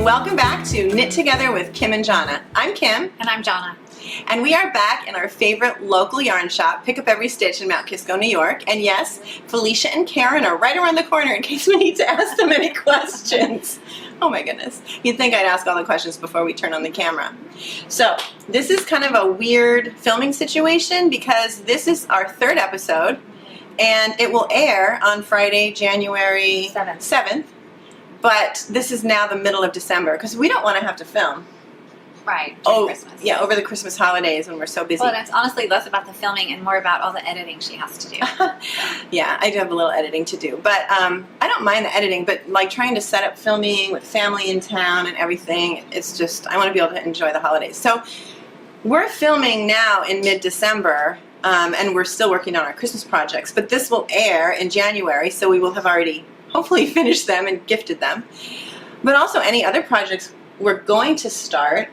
and welcome back to Knit Together with Kim and Jonna. I'm Kim. And I'm Jonna. And we are back in our favorite local yarn shop, Pick Up Every Stitch in Mount Kisco, New York. And yes, Felicia and Karen are right around the corner in case we need to ask them any questions. Oh my goodness. You'd think I'd ask all the questions before we turn on the camera. So this is kind of a weird filming situation because this is our third episode and it will air on Friday, January 7th. But this is now the middle of December because we don't want to have to film. Right, during Christmas. Yeah, over the Christmas holidays when we're so busy. Well, it's honestly less about the filming and more about all the editing she has to do. Yeah, I do have a little editing to do. But I don't mind the editing, but like trying to set up filming with family in town and everything, it's just, I want to be able to enjoy the holidays. So we're filming now in mid-December, and we're still working on our Christmas projects. But this will air in January, so we will have already hopefully finished them and gifted them. But also any other projects we're going to start.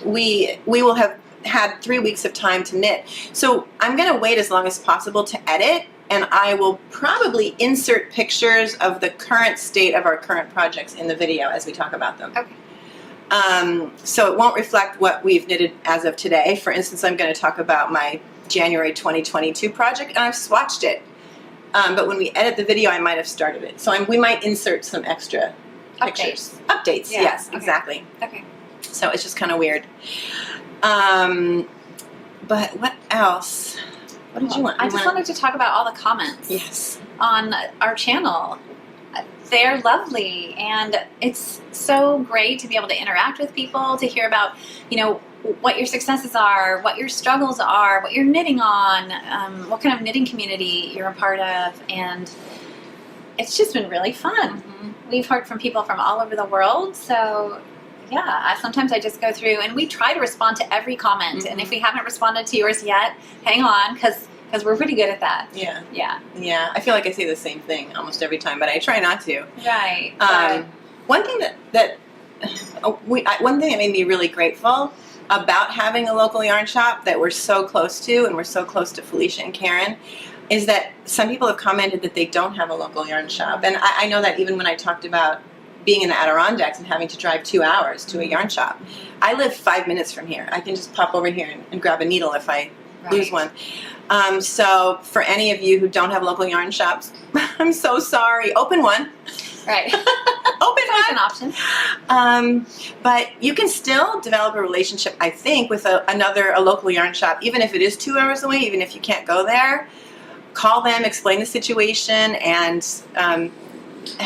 We will have had 3 weeks of time to knit. So I'm going to wait as long as possible to edit, and I will probably insert pictures of the current state of our current projects in the video as we talk about them. Okay. So it won't reflect what we've knitted as of today. For instance, I'm going to talk about my January 2022 project, and I've swatched it. But when we edit the video, I might have started it. So we might insert some extra pictures. Updates, Yeah, yes, okay. exactly. Okay. So it's just kind of weird. But what else? What did you want? I just wanted to talk about all the comments Yes. on our channel. They're lovely, and it's so great to be able to interact with people, to hear about, you know, what your successes are, what your struggles are, what you're knitting on, what kind of knitting community you're a part of, and it's just been really fun. Mm-hmm. We've heard from people from all over the world, so yeah, sometimes I just go through and we try to respond to every comment, Mm-hmm. and if we haven't responded to yours yet, hang on, because we're pretty good at that. Yeah. Yeah. Yeah. I feel like I say the same thing almost every time, but I try not to. Right. One thing one thing that made me really grateful about having a local yarn shop that we're so close to, and we're so close to Felicia and Karen, is that some people have commented that they don't have a local yarn shop. And I know that even when I talked about being in the Adirondacks and having to drive 2 hours to a yarn shop. I live 5 minutes from here. I can just pop over here and grab a needle if I lose one. So for any of you who don't have local yarn shops, I'm so sorry. Open one. Right. Open That's one. an option. But you can still develop a relationship, I think, with a local yarn shop, even if it is 2 hours away, even if you can't go there. Call them, explain the situation, and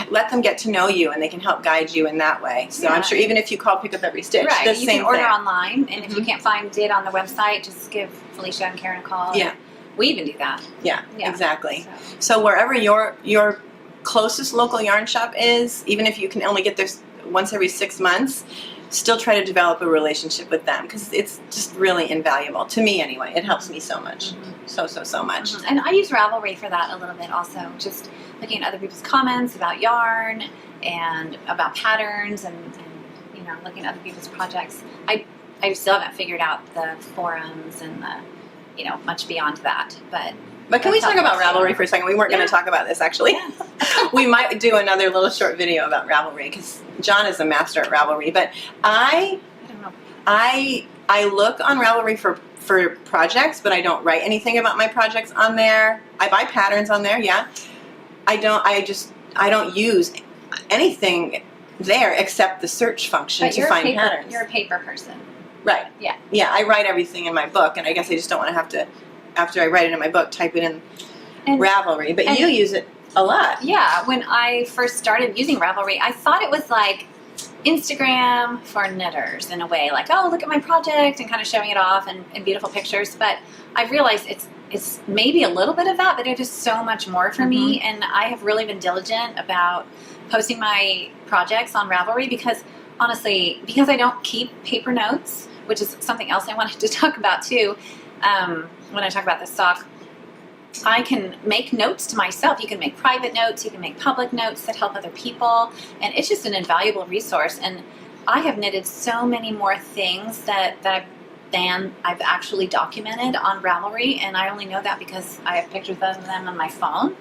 let them get to know you, and they can help guide you in that way. So yeah. I'm sure even if you call Pick Up Every Stitch, right. the You same can order thing. online, and if you can't find it on the website, just give Felicia and Karen a call. Yeah. We even do that. Yeah, Yeah. exactly. So wherever your closest local yarn shop is, even if you can only get there once every 6 months, still try to develop a relationship with them, because it's just really invaluable. To me anyway. It helps me so much. So much. And I use Ravelry for that a little bit also, just looking at other people's comments about yarn and about patterns and you know, looking at other people's projects. I still haven't figured out the forums and the, you know, much beyond that, But can we talk about Ravelry for a second? We weren't going to talk about this, actually. Yeah. We might do another little short video about Ravelry, because John is a master at Ravelry. But I don't know. I look on Ravelry for projects, but I don't write anything about my projects on there. I buy patterns on there, yeah. I don't use anything there except the search function to find patterns. You're a paper person. Right. Yeah. Yeah, I write everything in my book, and I guess I just don't want to have to, after I write it in my book, type it in Ravelry. But you use it a lot. Yeah, when I first started using Ravelry, I thought it was like Instagram for knitters in a way, like, oh, look at my project, and kind of showing it off and beautiful pictures. But I realized it's maybe a little bit of that, but it is so much more for me. And I have really been diligent about posting my projects on Ravelry because, honestly, because I don't keep paper notes, which is something else I wanted to talk about too. When I talk about the sock, I can make notes to myself. You can make private notes, you can make public notes that help other people, and it's just an invaluable resource. And I have knitted so many more things than I've actually documented on Ravelry, and I only know that because I have pictures of them on my phone.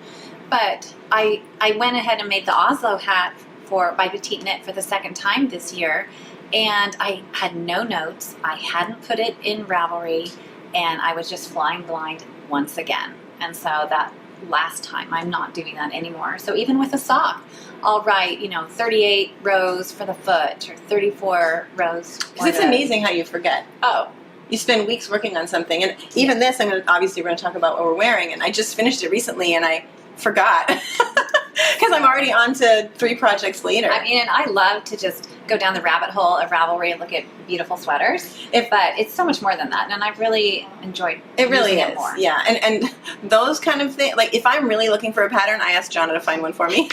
But I went ahead and made the Oslo hat by Petite Knit for the second time this year, and I had no notes. I hadn't put it in Ravelry, and I was just flying blind once again. And so that last time, I'm not doing that anymore. So even with a sock, I'll write, 38 rows for the foot or 34 rows. Because it's amazing how you forget. Oh. You spend weeks working on something, and even this, obviously we're going to talk about what we're wearing, and I just finished it recently, and I forgot. Because I'm already on to 3 projects later. I mean, and I love to just go down the rabbit hole of Ravelry and look at beautiful sweaters. But it's so much more than that, and I've really enjoyed using it more. Yeah, and those kind of things, like if I'm really looking for a pattern, I ask Jonna to find one for me.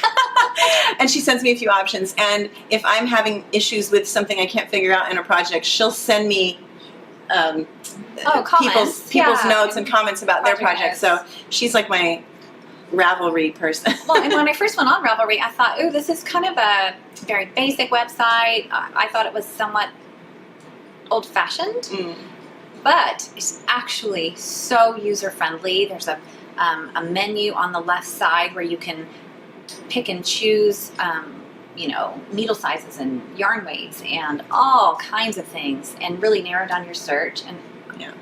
And she sends me a few options. And if I'm having issues with something I can't figure out in a project, she'll send me people's notes and comments about their projects. So she's like my Ravelry person. Well, and when I first went on Ravelry, I thought, ooh, this is kind of a very basic website. I thought it was somewhat old-fashioned, but it's actually so user-friendly. There's a menu on the left side where you can pick and choose, needle sizes and yarn weights and all kinds of things, and really narrow down your search. And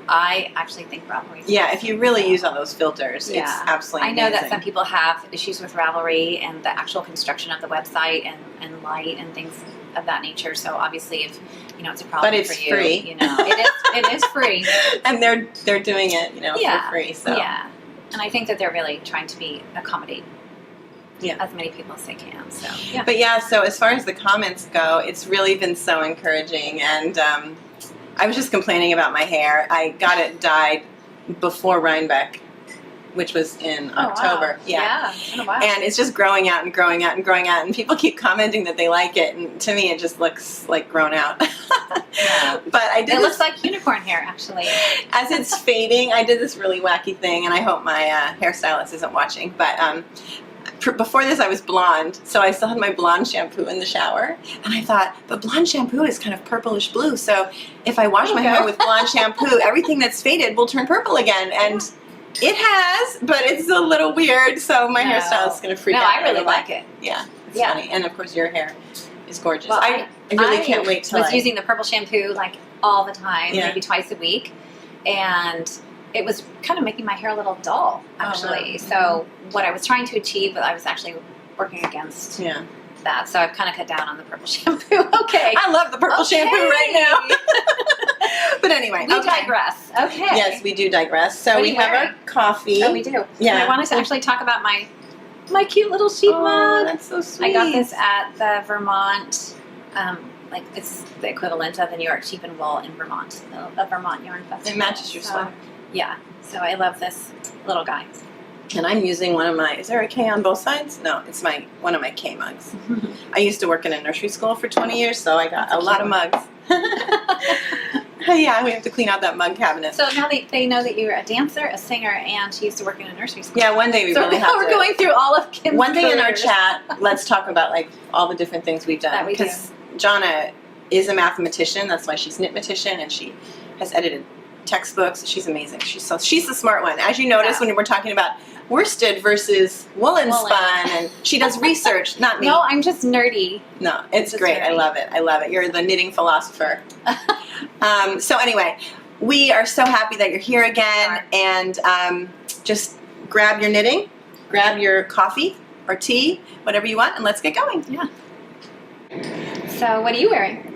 I actually think Ravelry. Yeah, if you really use all those filters, it's absolutely amazing. I know that some people have issues with Ravelry and the actual construction of the website and light and things of that nature. So obviously, if it's a problem but it's for you, free. It is free, and they're doing it, for free. So and I think that they're really trying to accommodate as many people as they can. So But so as far as the comments go, it's really been so encouraging. And I was just complaining about my hair. I got it dyed before Rhinebeck, which was in October. Wow. Yeah. It's been a while. And it's just growing out and growing out and growing out, and people keep commenting that they like it, and to me it just looks like grown out. But I did. It looks like unicorn hair, actually. As it's fading, I did this really wacky thing, and I hope my hairstylist isn't watching, but before this I was blonde, so I still had my blonde shampoo in the shower, and I thought, but blonde shampoo is kind of purplish blue, so if I wash my hair with blonde shampoo, everything that's faded will turn purple again, and it has, but it's a little weird, so my hairstylist is going to freak out. No, I really like it. Yeah, it's funny, and of course your hair is gorgeous. Well, I really can't wait till I was using the purple shampoo like all the time, maybe twice a week, and it was kind of making my hair a little dull, actually. Oh, wow. So what I was trying to achieve, I was actually working against that. So I've kind of cut down on the purple shampoo. Okay. I love the purple shampoo right now. But anyway. We digress. Okay. Yes, we do digress. So we have our coffee. Oh, we do. Yeah. And I wanted to actually talk about my cute little sheep mug. That's so sweet. I got this at the Vermont, it's the equivalent of the New York Sheep and Wool in Vermont, the Vermont Yarn Festival. It matches your sweater. Yeah, so I love this little guy. And I'm using one of my, is there a K on both sides? No, it's one of my K mugs. I used to work in a nursery school for 20 years, so I got a lot of mugs. Yeah, we have to clean out that mug cabinet. So now they know that you're a dancer, a singer, and she used to work in a nursery school. Yeah, one day we really have to. So we're going through all of Kim's one day careers. In our chat, let's talk about all the different things we've done. Because Jonna is a mathematician, that's why she's knitmatician, and she has edited textbooks. She's amazing. She's the smart one. As you notice when we're talking about worsted versus woolen spun, and she does research, not me. No, I'm just nerdy. No, it's great. Nerdy. I love it. I love it. You're the knitting philosopher. So anyway, we are so happy that you're here again, and just grab your knitting, grab your coffee or tea, whatever you want, and let's get going. Yeah. So what are you wearing?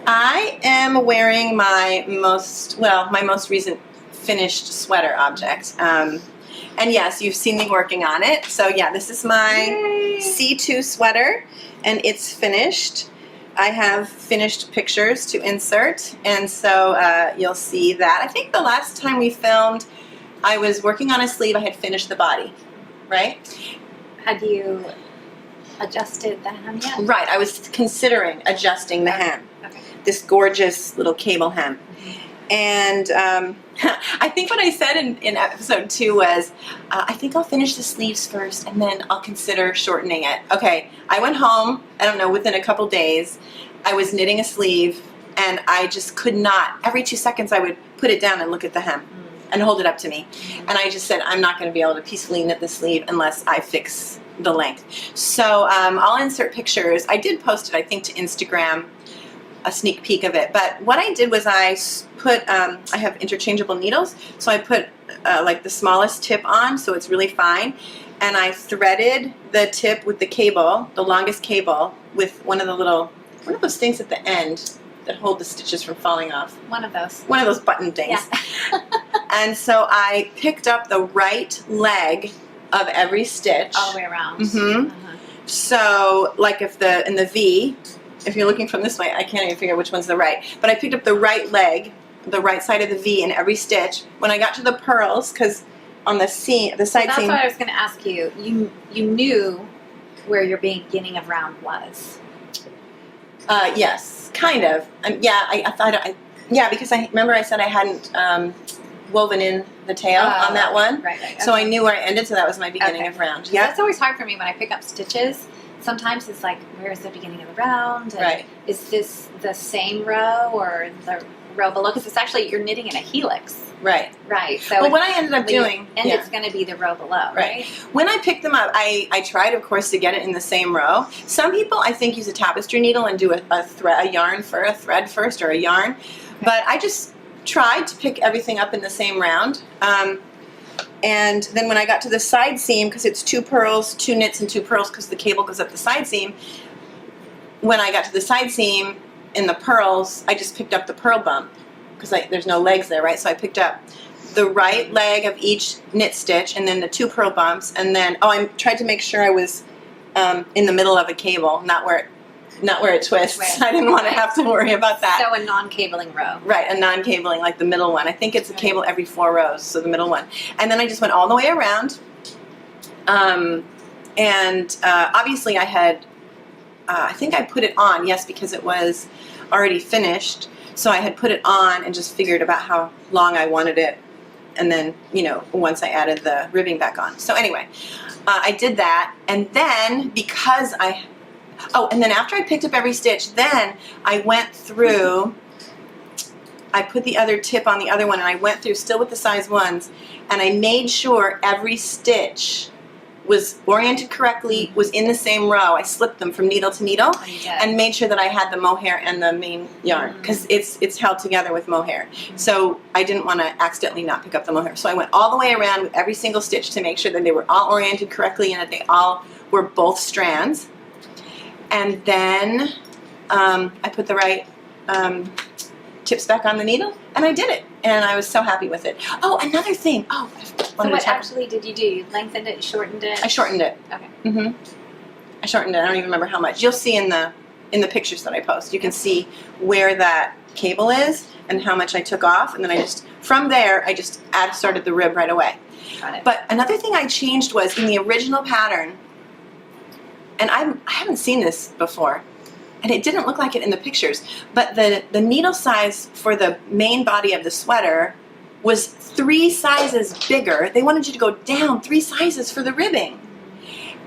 I am wearing my most recent finished sweater object. And yes, you've seen me working on it. So yeah, this is my C2 sweater, and it's finished. I have finished pictures to insert, and so you'll see that. I think the last time we filmed, I was working on a sleeve. I had finished the body, right? Had you adjusted the hem yet? Right, I was considering adjusting the hem. Okay. This gorgeous little cable hem. And I think what I said in episode 2 was, I think I'll finish the sleeves first and then I'll consider shortening it. Okay, I went home, I don't know, within a couple days, I was knitting a sleeve and I just could not, every 2 seconds I would put it down and look at the hem. and hold it up to me. And I just said, I'm not going to be able to peacefully knit the sleeve unless I fix the length. So I'll insert pictures. I did post it, I think, to Instagram, a sneak peek of it. But what I did was I put, I have interchangeable needles, so I put like the smallest tip on, so it's really fine. And I threaded the tip with the cable, the longest cable, with one of those things at the end that hold the stitches from falling off. One of those button things. Yeah. And so I picked up the right leg of every stitch. All the way around. Mm-hmm. So, like in the V, if you're looking from this way, I can't even figure out which one's the right. But I picked up the right leg, the right side of the V in every stitch. When I got to the pearls, because on the side That's seam. what I was going to ask you. You knew where your beginning of round was. Yes, kind of. Yeah, I thought yeah, because I remember I said I hadn't woven in the tail on that one. Right. Okay. So I knew where I ended, so that was my beginning of round. Yeah. That's always hard for me when I pick up stitches. Sometimes it's like, where is the beginning of the round? And right. Is this the same row or the row below? Because it's actually, you're knitting in a helix. Right. Right. So well, what I ended up doing, and it's going to be the row below, right? When I picked them up, I tried, of course, to get it in the same row. Some people, I think, use a tapestry needle and do a yarn for a thread first, or a yarn. Okay. But I just tried to pick everything up in the same round. And then when I got to the side seam, because it's 2 pearls, 2 knits, and 2 pearls, because the cable goes up the side seam. When I got to the side seam in the pearls, I just picked up the pearl bump, because there's no legs there, right? So I picked up the right leg of each knit stitch, and then the 2 pearl bumps, and then I tried to make sure I was in the middle of a cable, not where it twists. I didn't want to have to worry about that. So a non-cabling row. Right, a non-cabling, like the middle one. I think it's a cable every 4 rows, so the middle one. And then I just went all the way around. Obviously I had, I think I put it on, yes, because it was already finished. So I had put it on and just figured about how long I wanted it. And then, once I added the ribbing back on. So anyway, I did that. And then because and then after I picked up every stitch, then I went through, I put the other tip on the other one, and I went through still with the size 1s, and I made sure every stitch was oriented correctly, was in the same row. I slipped them from needle to needle, and made sure that I had the mohair and the main yarn, because it's held together with mohair. So I didn't want to accidentally not pick up the mohair. So I went all the way around with every single stitch to make sure that they were all oriented correctly and that they all were both strands. And then I put the right tips back on the needle, and I did it. And I was so happy with it. Oh, another thing. Oh, so what actually did you do? You lengthened it, you shortened it? I shortened it. Okay. I shortened it. I don't even remember how much. You'll see in the pictures that I post. You can see where that cable is and how much I took off. And then from there, I just started the rib right away. Got it. But another thing I changed was in the original pattern, and I haven't seen this before, and it didn't look like it in the pictures, but the needle size for the main body of the sweater was 3 sizes bigger. They wanted you to go down 3 sizes for the ribbing.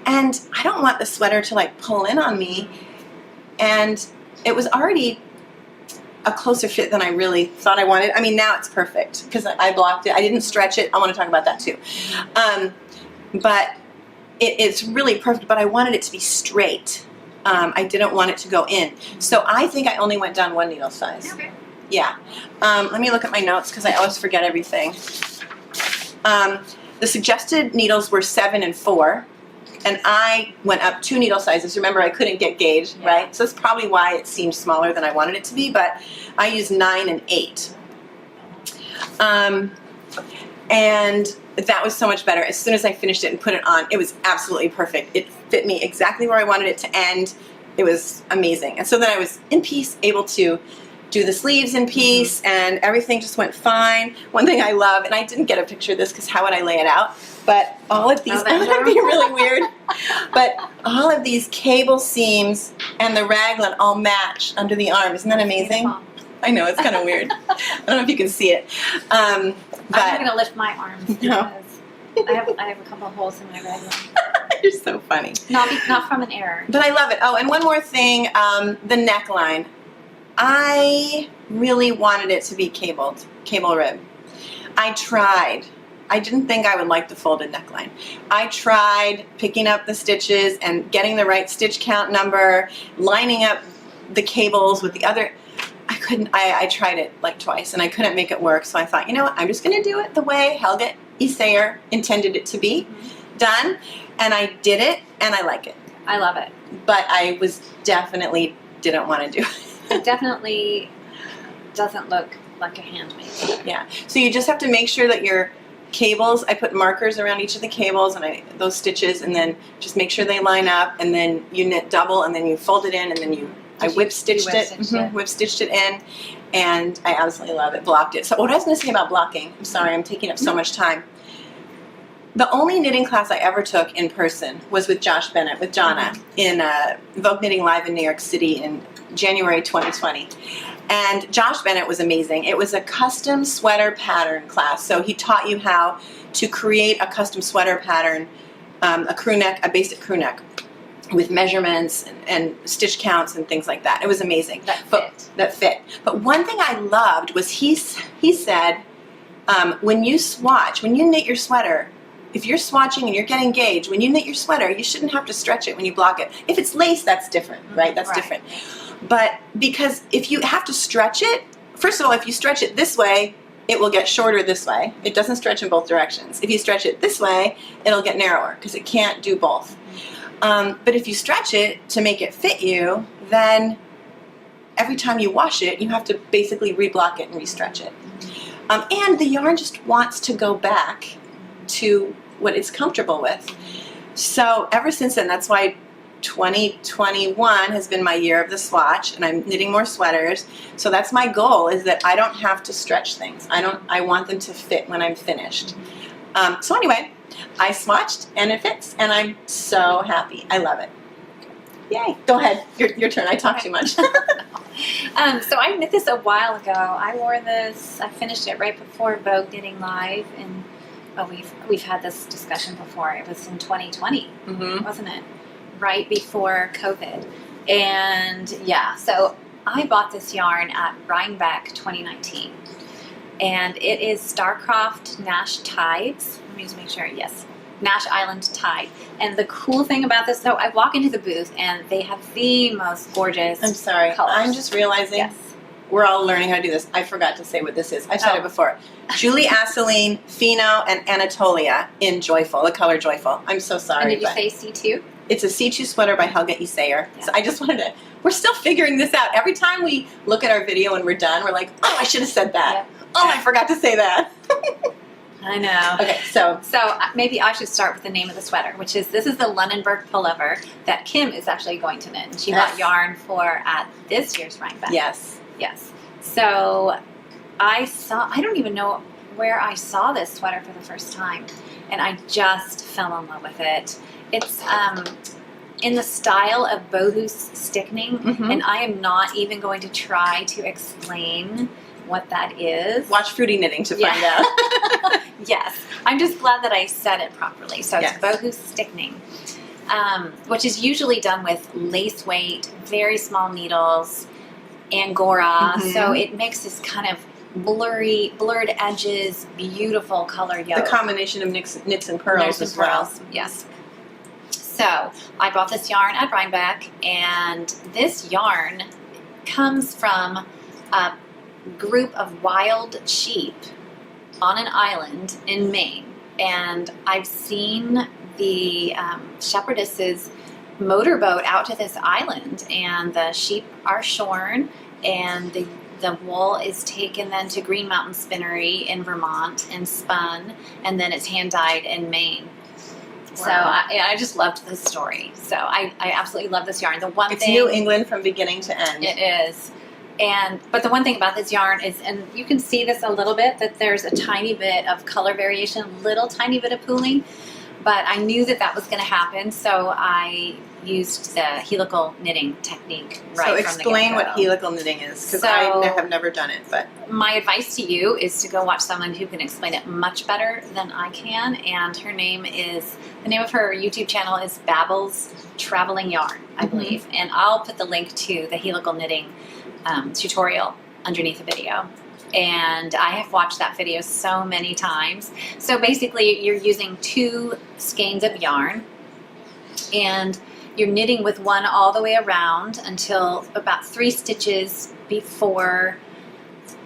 And I don't want the sweater to pull in on me. And it was already a closer fit than I really thought I wanted. I mean, now it's perfect because I blocked it. I didn't stretch it. I want to talk about that too. But it's really perfect, but I wanted it to be straight. I didn't want it to go in. So I think I only went down 1 needle size. Okay. Yeah. Let me look at my notes because I always forget everything. The suggested needles were 7 and 4, and I went up 2 needle sizes. Remember, I couldn't get gauge, right? So that's probably why it seemed smaller than I wanted it to be, but I used 9 and 8. And that was so much better. As soon as I finished it and put it on, it was absolutely perfect. It fit me exactly where I wanted it to end. It was amazing. And so then I was in peace, able to do the sleeves in peace, and everything just went fine. One thing I love, and I didn't get a picture of this because how would I lay it out, but all of these, that would be really weird, but all of these cable seams and the raglan all match under the arm. Isn't that amazing? Beautiful. I know, it's kind of weird. I don't know if you can see it. But I'm not going to lift my arms because No. I have a couple of holes in my raglan. You're so funny. Not from an error. But I love it. Oh, and one more thing, the neckline. I really wanted it to be cable rib. I tried. I didn't think I would like the folded neckline. I tried picking up the stitches and getting the right stitch count number, lining up the cables with the other. I couldn't, I tried it like twice and I couldn't make it work. So I thought, you know what, I'm just gonna do it the way Helga Isager intended it to be done. And I did it and I like it. I love it. But I was definitely didn't want to do it. It definitely doesn't look like a handmade. Yeah. So you just have to make sure that your cables, I put markers around each of the cables and those stitches, and then just make sure they line up, and then you knit double, and then you fold it in, and then I whip stitched it. Whip stitched it in, and I absolutely love it. Blocked it. So what I was going to say about blocking, I'm sorry, I'm taking up so much time. The only knitting class I ever took in person was with Josh Bennett, with Jonna, in Vogue Knitting Live in New York City in January 2020. And Josh Bennett was amazing. It was a custom sweater pattern class. So he taught you how to create a custom sweater pattern, a crew neck, a basic crew neck, with measurements and stitch counts and things like that. It was amazing. That fit. But one thing I loved was he said, when you swatch, when you knit your sweater, if you're swatching and you're getting gauge, when you knit your sweater, you shouldn't have to stretch it when you block it. If it's lace, that's different, right? That's different. But because if you have to stretch it, first of all, if you stretch it this way, it will get shorter this way. It doesn't stretch in both directions. If you stretch it this way, it'll get narrower because it can't do both. But if you stretch it to make it fit you, then every time you wash it, you have to basically reblock it and restretch it. And the yarn just wants to go back to what it's comfortable with. So ever since then, that's why 2021 has been my year of the swatch, and I'm knitting more sweaters. So that's my goal, is that I don't have to stretch things. I want them to fit when I'm finished. So anyway, I swatched and it fits, and I'm so happy. I love it. Yay. Go ahead. Your turn. I talk too much. So I knit this a while ago. I wore this, I finished it right before Vogue Knitting Live, and we've had this discussion before. It was in 2020, wasn't it? Right before COVID. And yeah, so I bought this yarn at Rhinebeck 2019. And it is Starcroft Nash Tides. Let me just make sure, yes. Nash Island Tide. And the cool thing about this, though, I walk into the booth and they have the most gorgeous I'm sorry. colors. I'm just realizing we're all learning how to do this. I forgot to say what this is. I've said it before. Julie Asselin, Fino, and Anatolia in Joyful, the color Joyful. I'm so sorry. And did you say C2? It's a C2 sweater by Helga Isager. Yeah. So I just wanted to, we're still figuring this out. Every time we look at our video and we're done, we're like, oh, I should have said that. Yeah. Oh, I forgot to say that. I know. Okay, so maybe I should start with the name of the sweater, which is, this is the Lunenburg Pullover that Kim is actually going to knit. And she bought yarn for at this year's Rhinebeck. Yes. Yes. So I don't even know where I saw this sweater for the first time. And I just fell in love with it. It's in the style of bohus stickning, and I am not even going to try to explain what that is. Watch Fruity Knitting to find out. Yes. I'm just glad that I said it properly. So it's bohus stickning, which is usually done with lace weight, very small needles, Angora. So it makes this kind of blurred edges, beautiful color yoke. The combination of knits and pearls as well. Yes. So I bought this yarn at Rhinebeck, and this yarn comes from a group of wild sheep on an island in Maine. And I've seen the shepherdesses motorboat out to this island, and the sheep are shorn, and the wool is taken then to Green Mountain Spinnery in Vermont and spun, and then it's hand dyed in Maine. Wow. So I just loved this story. So I absolutely love this yarn. It's New England from beginning to end. It is. But the one thing about this yarn is, and you can see this a little bit, that there's a tiny bit of color variation, a little tiny bit of pooling, but I knew that was going to happen, so I used the helical knitting technique right from the get-go. So explain what helical knitting is, because I have never done it. But my advice to you is to go watch someone who can explain it much better than I can, and the name of her YouTube channel is Babel's Traveling Yarn, I believe, and I'll put the link to the helical knitting tutorial underneath the video. And I have watched that video so many times. So basically you're using 2 skeins of yarn, and you're knitting with one all the way around until about 3 stitches before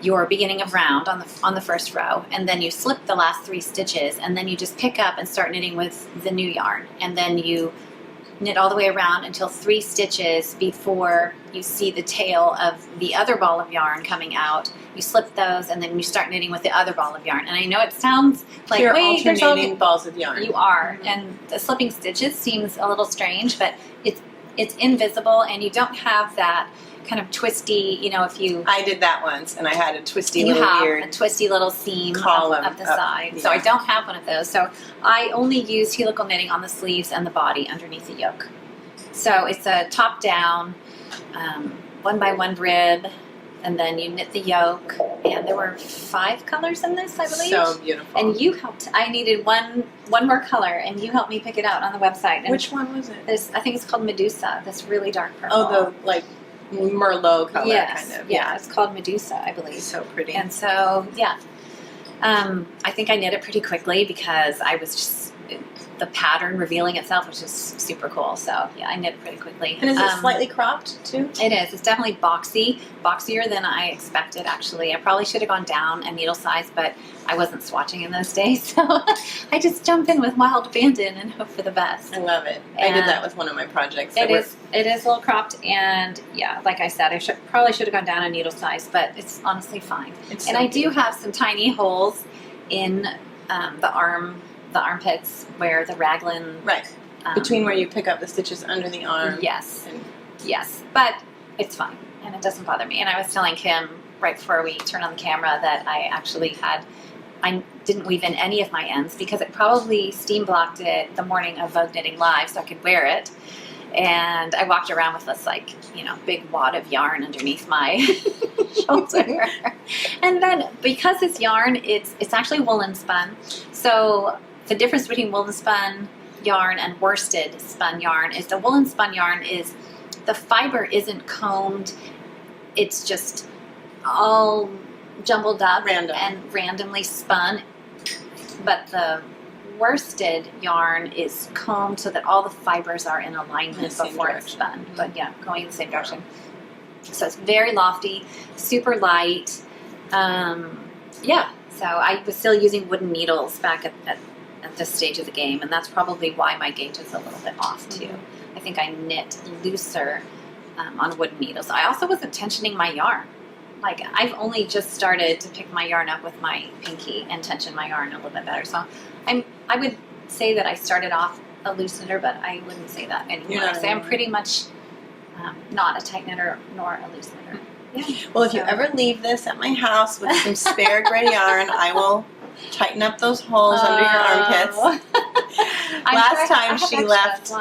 your beginning of round on the first row, and then you slip the last 3 stitches, and then you just pick up and start knitting with the new yarn, and then you knit all the way around until 3 stitches before you see the tail of the other ball of yarn coming out. You slip those, and then you start knitting with the other ball of yarn. And I know it sounds like, You're wait, there's alternating balls of yarn. You are, and the slipping stitches seems a little strange, but it's invisible, and you don't have that kind of twisty, you know, if you... I did that once, and I had a twisty you little have weird a twisty little seam column up the side. yeah. So I don't have one of those. So I only use helical knitting on the sleeves and the body underneath the yoke. So it's a top-down, 1x1 rib, and then you knit the yoke. And there were 5 colors in this, I believe. So beautiful. And you helped. I needed one more color, and you helped me pick it out on the website. And which one was it? I think it's called Medusa. This really dark purple. Oh, the like Merlot color, yes, kind of. yeah, it's called Medusa, I believe. So pretty. And so, yeah, I think I knit it pretty quickly because I was just the pattern revealing itself, which is super cool. So yeah, I knit it pretty quickly. And is it slightly cropped too? It is. It's definitely boxier than I expected. Actually, I probably should have gone down a needle size, but I wasn't swatching in those days, so I just jump in with wild abandon and hope for the best. I love it. I did that with one of my projects. It is a little cropped, and yeah, like I said, I probably should have gone down a needle size, but it's honestly fine. And I do have some tiny holes in the armpits where the raglan... Right. Between where you pick up the stitches under the arm. Yes. Yes. But it's fine, and it doesn't bother me. And I was telling Kim right before we turned on the camera that I didn't weave in any of my ends because it probably steam blocked it the morning of Vogue Knitting Live so I could wear it. And I walked around with this, like, you know, big wad of yarn underneath my shoulder. And then because it's yarn, it's actually woolen spun. So the difference between woolen spun yarn and worsted spun yarn is the woolen spun yarn is the fiber isn't combed. It's just all jumbled up and randomly spun. But the worsted yarn is combed so that all the fibers are in alignment before it's spun. But yeah, going in the same direction. So it's very lofty, super light. Yeah, so I was still using wooden needles back at this stage of the game, and that's probably why my gauge is a little bit off too. I think I knit looser on wooden needles. I also wasn't tensioning my yarn. Like, I've only just started to pick my yarn up with my pinky and tension my yarn a little bit better. So I would say that I started off a loose knitter, but I wouldn't say that anymore. So I'm pretty much not a tight knitter nor a loose knitter. Yeah. Well, if you ever leave this at my house with some spare gray yarn, I will tighten up those holes under your armpits. Last time she left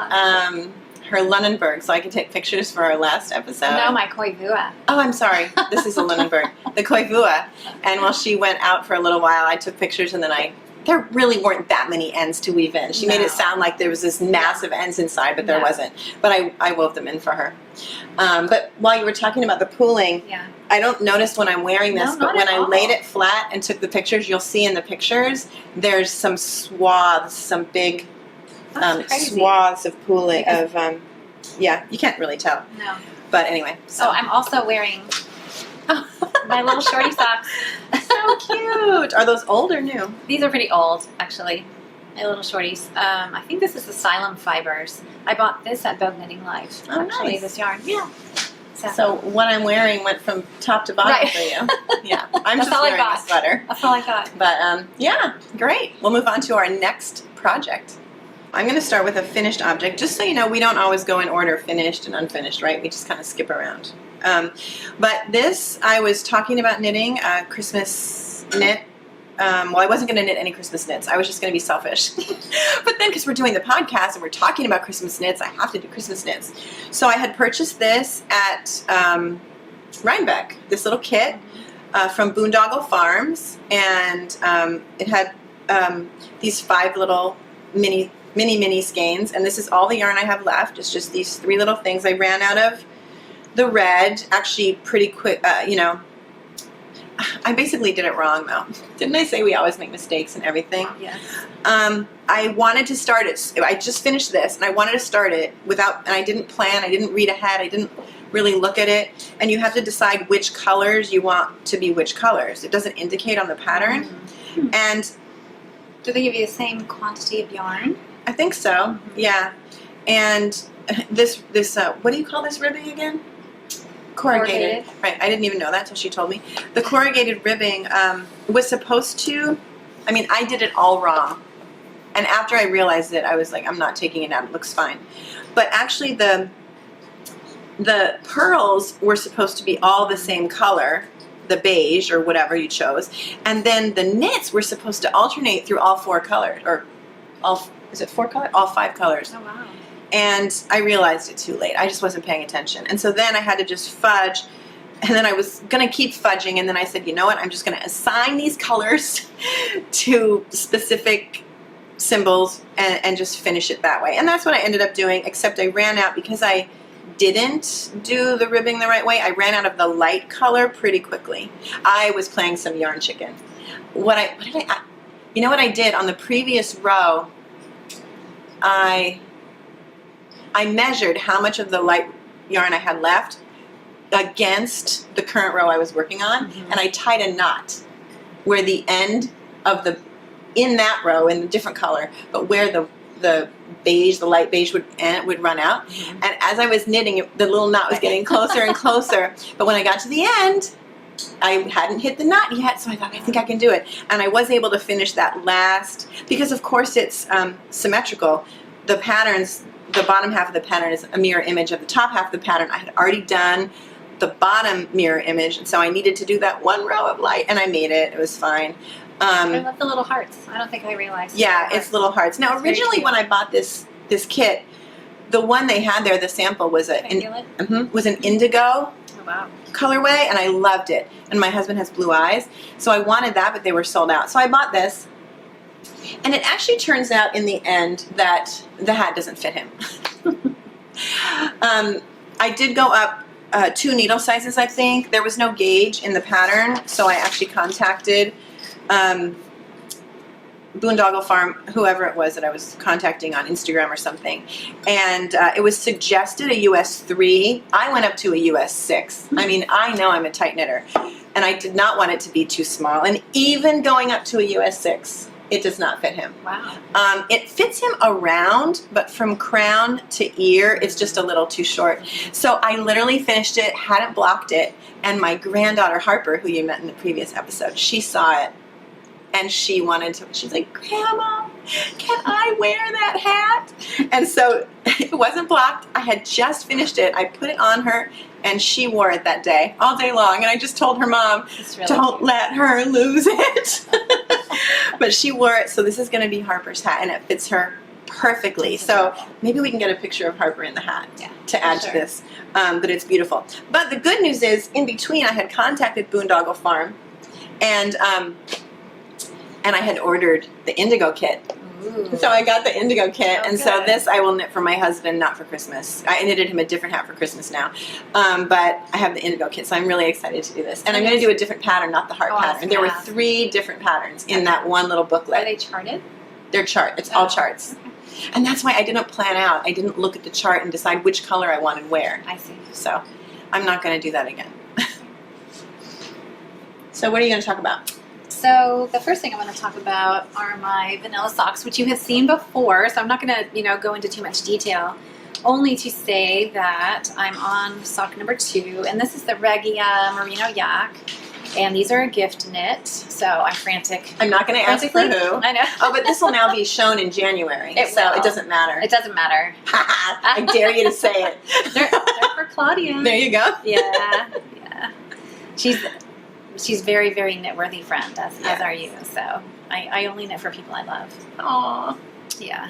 her Lunenburg, so I could take pictures for our last episode. No, my koivua. Oh, I'm sorry. This is a Lunenburg. The koivua. And while she went out for a little while, I took pictures, and then there really weren't that many ends to weave in. She made it sound like there was this massive ends inside, but there wasn't. But I wove them in for her. But while you were talking about the pooling, I don't notice when I'm wearing this, but when I laid it flat and took the pictures, you'll see in the pictures, there's some swaths, some big swaths of pooling, yeah, you can't really tell. No. But anyway. So I'm also wearing my little shorty socks. So cute. Are those old or new? These are pretty old, actually. My little shorties. I think this is Asylum Fibers. I bought this at Vogue Knitting Live. Actually, this yarn. Yeah. So what I'm wearing went from top to bottom for you. Yeah. I'm just wearing a sweater. That's all I got. But yeah, great. We'll move on to our next project. I'm going to start with a finished object. Just so you know, we don't always go in order finished and unfinished, right? We just kind of skip around. But this, I was talking about knitting a Christmas knit. Well, I wasn't going to knit any Christmas knits. I was just going to be selfish. But then, because we're doing the podcast and we're talking about Christmas knits, I have to do Christmas knits. So I had purchased this at Rhinebeck, this little kit from Boondoggle Farms. And it had these 5 little mini skeins. And this is all the yarn I have left. It's just these 3 little things. I ran out of the red, actually pretty quick, you know. I basically did it wrong though. Didn't I say we always make mistakes in everything? Yes. I wanted to start it. I just finished this and I wanted to start it and I didn't plan, I didn't read ahead, I didn't really look at it. And you have to decide which colors you want to be which colors. It doesn't indicate on the pattern. Mm-hmm. And do they give you the same quantity of yarn? I think so, yeah. And this what do you call this ribbing again? Corrugated. Right, I didn't even know that until she told me. The corrugated ribbing was supposed to, I mean, I did it all wrong. And after I realized it, I was like, I'm not taking it out, it looks fine. But actually the pearls were supposed to be all the same color, the beige or whatever you chose. And then the knits were supposed to alternate through all 4 colors, or is it 4 colors? All 5 colors. Oh, wow. And I realized it too late. I just wasn't paying attention. And so then I had to just fudge. And then I was going to keep fudging. And then I said, you know what? I'm just going to assign these colors to specific symbols and just finish it that way. And that's what I ended up doing, except I ran out because I didn't do the ribbing the right way. I ran out of the light color pretty quickly. I was playing some yarn chicken. You know what I did on the previous row? I measured how much of the light yarn I had left against the current row I was working on, and I tied a knot where the end of in that row in a different color, but where the beige, the light beige would run out. And as I was knitting, the little knot was getting closer and closer. But when I got to the end, I hadn't hit the knot yet, so I thought, I think I can do it. And I was able to finish that last, because of course it's symmetrical. The patterns, the bottom half of the pattern is a mirror image of the top half of the pattern. I had already done the bottom mirror image, and so I needed to do that one row of light, and I made it. It was fine. I love the little hearts. I don't think I realized. Yeah, it's little hearts. Now, originally when I bought this kit, the one they had there, the sample, was an indigo Oh, wow. colorway, and I loved it. And my husband has blue eyes, so I wanted that, but they were sold out. So I bought this, and it actually turns out in the end that the hat doesn't fit him. I did go up 2 needle sizes, I think. There was no gauge in the pattern, so I actually contacted Boondoggle Farm, whoever it was that I was contacting on Instagram or something, and it was suggested a US 3. I went up to a US 6. I mean, I know I'm a tight knitter, and I did not want it to be too small, and even going up to a US 6, it does not fit him. Wow. It fits him around, but from crown to ear, it's just a little too short. So I literally finished it, hadn't blocked it, and my granddaughter Harper, who you met in the previous episode, she saw it. And she's like, Grandma, can I wear that hat? And so it wasn't blocked. I had just finished it. I put it on her, and she wore it that day, all day long. And I just told her mom, Really don't cute. let her lose it. But she wore it, so this is going to be Harper's hat, and it fits her perfectly. So maybe we can get a picture of Harper in the hat to add to this. But it's beautiful. But the good news is, in between, I had contacted Boondoggle Farm, and I had ordered the indigo kit. Ooh. So I got the indigo kit, and so good. this I will knit for my husband, not for Christmas. I knitted him a different hat for Christmas now, but I have the indigo kit, so I'm really excited to do this. And I'm going to do a different pattern, not the heart pattern. There were 3 different patterns in that one little booklet. Are they charted? They're chart. It's all charts. Okay. And that's why I didn't plan out. I didn't look at the chart and decide which color I wanted where. I see. So I'm not going to do that again. So what are you going to talk about? So the first thing I want to talk about are my vanilla socks, which you have seen before. So I'm not going to, go into too much detail. Only to say that I'm on sock number 2, and this is the Regia Merino Yak, and these are a gift knit. So I'm frantic. I'm not going to ask for who. I know. Oh, but this will now be shown in January, so it doesn't matter. It doesn't matter. I dare you to say it. They're for Claudia. There you go. Yeah. She's very, very knit-worthy friend, as are you. So I only knit for people I love. Aww. Yeah.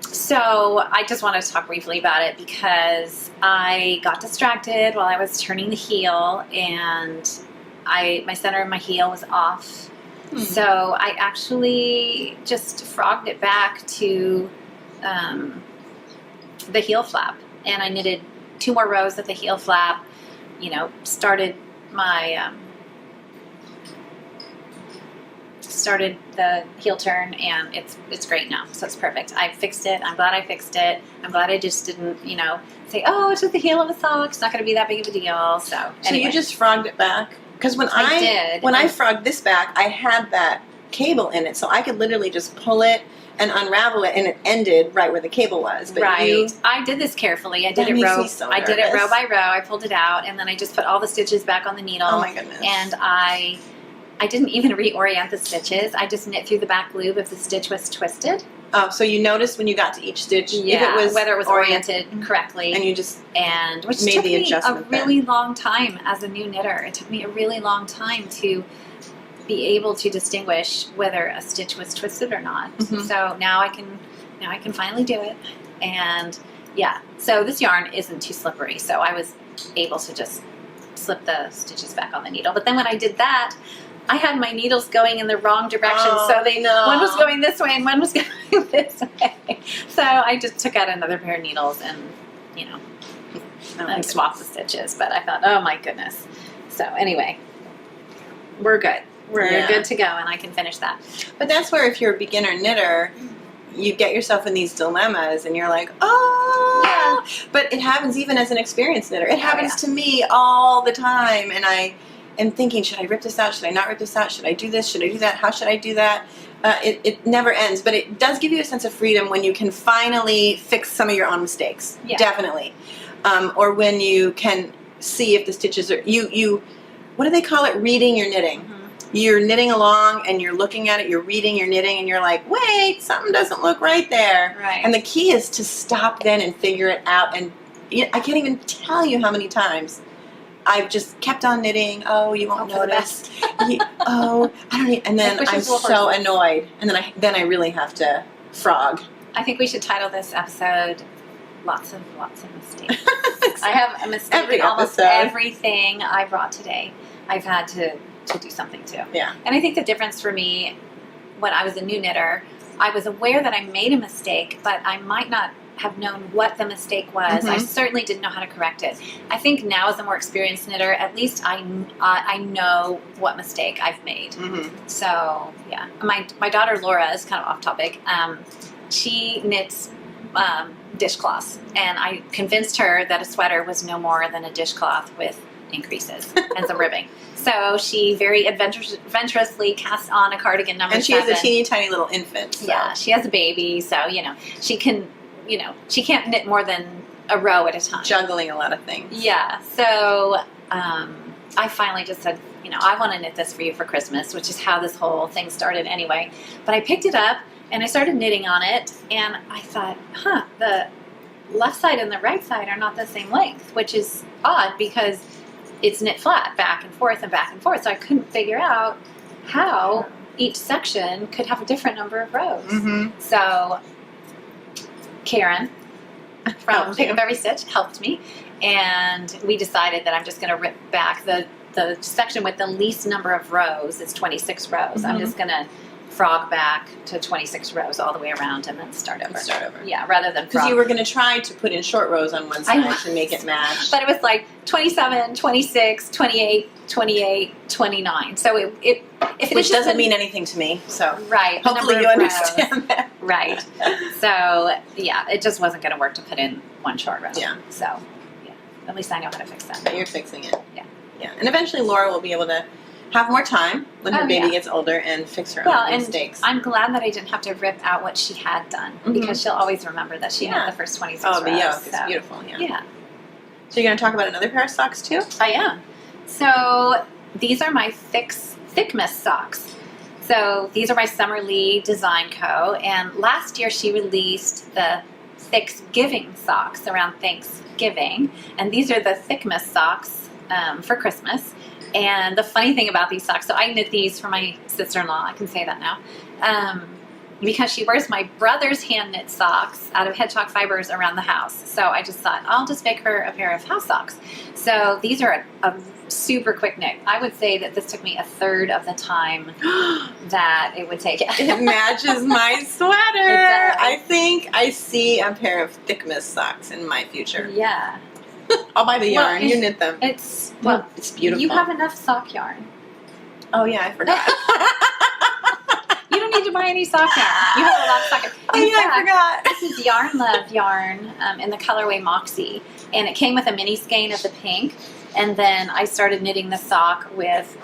So I just wanted to talk briefly about it because I got distracted while I was turning the heel, and my center of my heel was off. So I actually just frogged it back to the heel flap, and I knitted 2 more rows of the heel flap. Started started the heel turn, and it's great now. So it's perfect. I fixed it. I'm glad I fixed it. I'm glad I just didn't, say, oh, it's just the heel of a sock. It's not going to be that big of a deal. So anyway. you just frogged it back? Because when I frogged this back, I had that cable in it, so I could literally just pull it and unravel it, and it ended right where the cable was. But right. I did this carefully. I did it row by row. I pulled it out, and then I just put all the stitches back on the needle. Oh my goodness. And I didn't even reorient the stitches. I just knit through the back loop if the stitch was twisted. Oh, so you noticed when you got to each stitch if it was whether it was oriented correctly. And you just which made took the me adjustment a really long time as a new knitter. It took me a really long time to be able to distinguish whether a stitch was twisted or not. Mm-hmm. So now I can finally do it. And yeah, so this yarn isn't too slippery, so I was able to just slip the stitches back on the needle. But then when I did that, I had my needles going in the wrong direction, so one was going this way and one was going this way. So I just took out another pair of needles and, and swapped the stitches. But I thought, oh my goodness. So anyway, we're good. We're good to go, and I can finish that. But that's where, if you're a beginner knitter, you get yourself in these dilemmas, and you're like, oh. Yeah. But it happens even as an experienced knitter. It happens to me all the time, and I am thinking, should I rip this out? Should I not rip this out? Should I do this? Should I do that? How should I do that? It never ends, but it does give you a sense of freedom when you can finally fix some of your own mistakes. Yeah. Definitely. Or when you can see if the stitches are, you what do they call it? Reading your knitting. Mm-hmm. You're knitting along and you're looking at it, you're reading your knitting, and you're like, wait, something doesn't look right there. Right. And the key is to stop then and figure it out. And I can't even tell you how many times I've just kept on knitting. Oh, you won't notice. I don't need, and then I'm so annoyed. And then I really have to frog. I think we should title this episode Lots of Mistakes. I have a mistake in almost everything I brought today. I've had to do something too. Yeah. And I think the difference for me when I was a new knitter, I was aware that I made a mistake, but I might not have known what the mistake was. Mm-hmm. I certainly didn't know how to correct it. I think now, as a more experienced knitter, at least I know what mistake I've made. Mm-hmm. So yeah, my daughter Laura is kind of off topic. She knits dishcloths, and I convinced her that a sweater was no more than a dishcloth with increases and some ribbing. So she very adventurously cast on a cardigan number 7. And she has a teeny tiny little infant. So. Yeah, she has a baby, so she can, she can't knit more than a row at a time. Juggling a lot of things. Yeah. So I finally just said, I want to knit this for you for Christmas, which is how this whole thing started anyway. But I picked it up and I started knitting on it, and I thought, the left side and the right side are not the same length, which is odd because it's knit flat back and forth and back and forth. So I couldn't figure out how each section could have a different number of rows. Mm-hmm. So Karen from Pick Up Every Stitch helped me, and we decided that I'm just going to rip back the section with the least number of rows. It's 26 rows. Mm-hmm. I'm just going to frog back to 26 rows all the way around and then start over. Yeah, rather than frog. Because you were going to try to put in short rows on one side to make it match. But it was like 27, 26, 28, 28, 29. So which doesn't mean anything to me. So right. Hopefully you understand that. Right. So yeah, it just wasn't going to work to put in one short row. Yeah. So yeah, at least I know how to fix that. But you're fixing it. Yeah. Yeah. And eventually Laura will be able to have more time when her baby gets older and fix her own mistakes. I'm glad that I didn't have to rip out what she had done, because she'll always remember that she had the first 26 rows. Oh, the yoke is beautiful. Yeah. So you're going to talk about another pair of socks too? I am. So these are my Thickmas socks. So these are by Summer Lee Design Co. And last year she released the Thicksgiving socks around Thanksgiving. And these are the Thickmas socks for Christmas. And the funny thing about these socks, so I knit these for my sister-in-law, I can say that now, because she wears my brother's hand-knit socks out of hedgehog fibers around the house. So I just thought, I'll just make her a pair of house socks. So these are a super quick knit. I would say that this took me a third of the time that it would take. It matches my sweater. I think I see a pair of Thickmas socks in my future. Yeah. I'll buy the Well, yarn. You knit them. It's It's beautiful. You have enough sock yarn. Oh yeah, I forgot. You don't need to buy any sock yarn. You have a lot of sock yarn. Oh In yeah, I fact, forgot. This is Yarn Love yarn in the colorway Moxie, and it came with a mini skein of the pink, and then I started knitting the sock with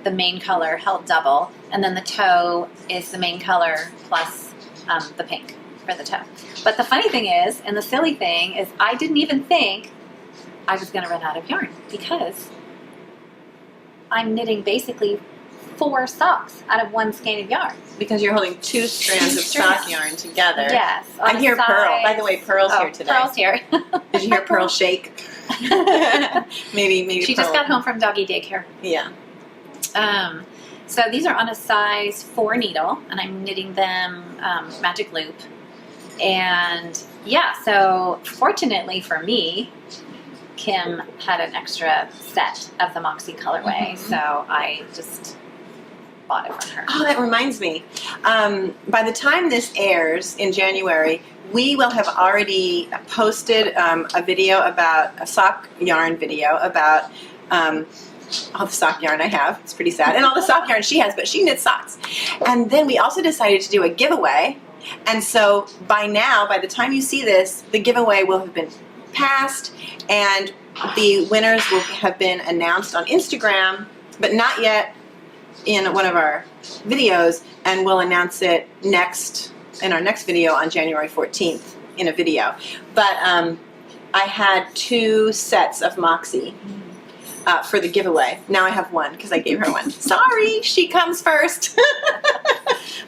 the main color held double, and then the toe is the main color plus the pink for the toe. But the funny thing is, and the silly thing is, I didn't even think I was going to run out of yarn because I'm knitting basically 4 socks out of 1 skein of yarn. Because you're holding 2 strands of sock yarn together. Yes. I hear Pearl. By the way, Pearl's here today. Pearl's here. Did you hear Pearl shake? maybe She Pearl. just got home from doggy daycare. Yeah. So these are on a size 4 needle, and I'm knitting them magic loop. And yeah, so fortunately for me, Kim had an extra set of the Moxie colorway, so I just bought it from her. Oh, that reminds me. By the time this airs in January, we will have already posted a video about a sock yarn video about all the sock yarn I have. It's pretty sad. And all the sock yarn she has, but she knits socks. And then we also decided to do a giveaway. And so by now, by the time you see this, the giveaway will have been passed and the winners will have been announced on Instagram, but not yet in one of our videos, and we'll announce it in our next video on January 14th in a video. But I had 2 sets of Moxie for the giveaway. Now I have 1 because I gave her 1. Sorry, she comes first.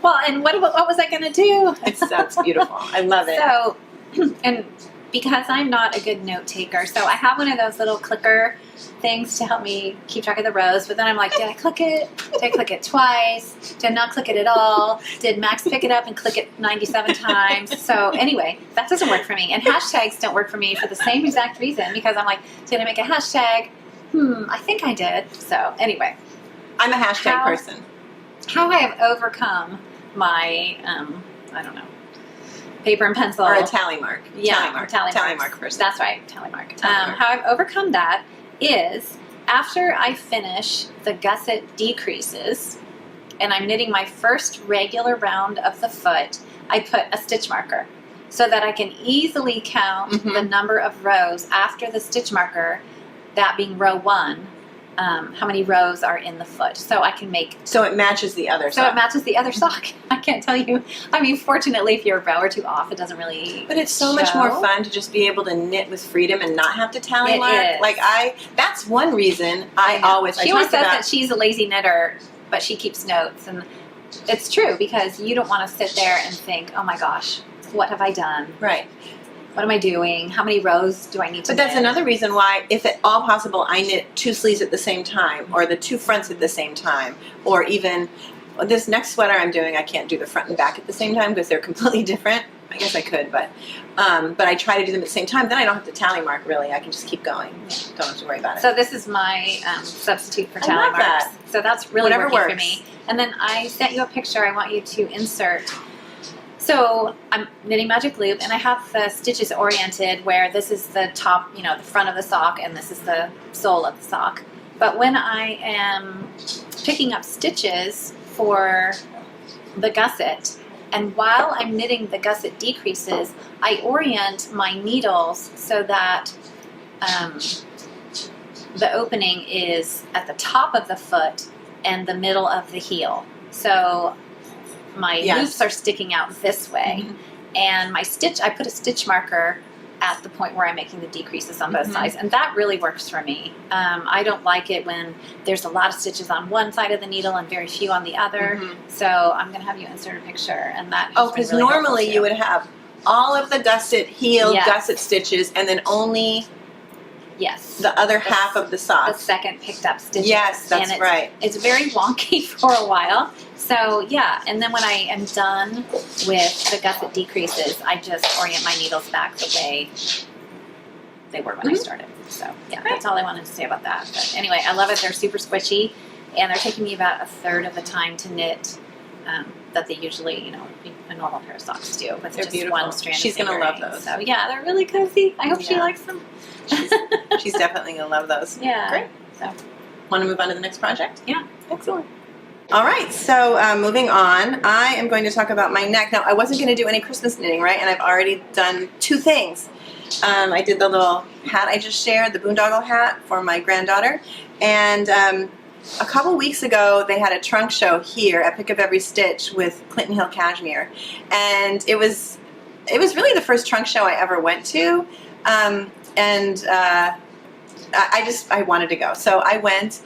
Well, and what was I going to do? That's beautiful. I love it. So, and because I'm not a good note taker, so I have one of those little clicker things to help me keep track of the rows, but then I'm like, did I click it? Did I click it twice? Did I not click it at all? Did Max pick it up and click it 97 times? So anyway, that doesn't work for me. And hashtags don't work for me for the same exact reason, because I'm like, did I make a hashtag? I think I did. So anyway. I'm a hashtag person. How I have overcome my, I don't know, paper and pencil. Or a tally mark. Yeah, tally mark person. That's right, tally mark. Tally mark. How I've overcome that is after I finish the gusset decreases and I'm knitting my first regular round of the foot, I put a stitch marker so that I can easily count the number of rows after the stitch marker, that being row 1, how many rows are in the foot. So I can make... So it matches the other sock. So it matches the other sock. I can't tell you. I mean, fortunately, if you're a row or 2 off, it doesn't really But it's so much more fun to just be able to knit with freedom and not have to tally mark. Is. Like that's one reason She always says that she's a lazy knitter, but she keeps notes. And it's true, because you don't want to sit there and think, oh my gosh, what have I done? Right. What am I doing? How many rows do I need to But that's knit? another reason why, if at all possible, I knit 2 sleeves at the same time, or the 2 fronts at the same time, or even this next sweater I'm doing, I can't do the front and back at the same time because they're completely different. I guess I could, but I try to do them at the same time. Then I don't have to tally mark, really. I can just keep going. Don't have to worry about it. So this is my substitute for I tally love marks. that. So that's really Whatever working for works. me. And then I sent you a picture I want you to insert. So I'm knitting magic loop, and I have the stitches oriented where this is the top, the front of the sock, and this is the sole of the sock. But when I am picking up stitches for the gusset, and while I'm knitting the gusset decreases, I orient my needles so that the opening is at the top of the foot and the middle of the heel. So my loops are sticking out this way, and my stitch, I put a stitch marker at the point where I'm making the decreases on both sides, and that really works for me. I don't like it when there's a lot of stitches on one side of the needle and very few on the other, so I'm going to have you insert a picture, and that because really normally you would have all of the gusset heel gusset stitches, and then only the other half of the sock. The second picked up stitches. Yes, that's right. It's very wonky for a while. So yeah, and then when I am done with the gusset decreases, I just orient my needles back the way they were when I started. So yeah, that's all I wanted to say about that. But anyway, I love it. They're super squishy, and they're taking me about 1/3 of the time to knit that they usually, you know, a normal pair of socks do, but They're just beautiful. one strand. She's of gonna love fingering. those. So yeah, they're really cozy. I hope she Yeah. likes them. She's definitely gonna love those. Yeah. Great. So Want to move on to the next project? yeah. Excellent. All right, so moving on, I am going to talk about my neck. Now, I wasn't going to do any Christmas knitting, right? And I've already done 2 things. I did the little hat I just shared, the boondoggle hat for my granddaughter. And a couple weeks ago, they had a trunk show here at Pick Up Every Stitch with Clinton Hill Cashmere. And it was really the first trunk show I ever went to. I wanted to go. So I went.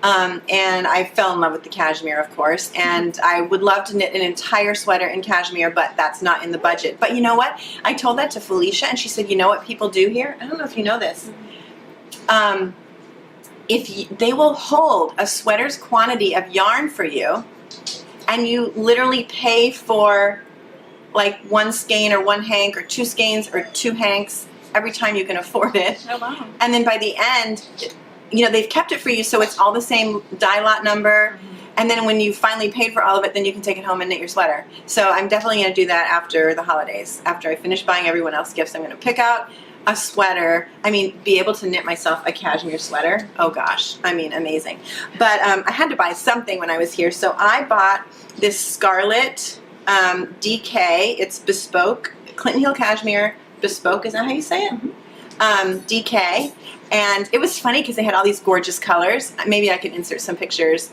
And I fell in love with the cashmere, of course, and I would love to knit an entire sweater in cashmere, but that's not in the budget. But you know what? I told that to Felicia, and she said, you know what people do here? I don't know if you know this. They will hold a sweater's quantity of yarn for you, and you literally pay for like 1 skein or 1 hank or 2 skeins or 2 hanks every time you can afford it. Oh wow. And then by the end, you know, they've kept it for you so it's all the same dye lot number. And then when you finally paid for all of it, then you can take it home and knit your sweater. So I'm definitely going to do that after the holidays. After I finish buying everyone else gifts, I'm going to pick out a sweater. I mean, be able to knit myself a cashmere sweater. Oh gosh, I mean, amazing. But I had to buy something when I was here. So I bought this Scarlet DK. It's bespoke, Clinton Hill Cashmere bespoke. Is that how you say it? DK. And it was funny because they had all these gorgeous colors. Maybe I could insert some pictures.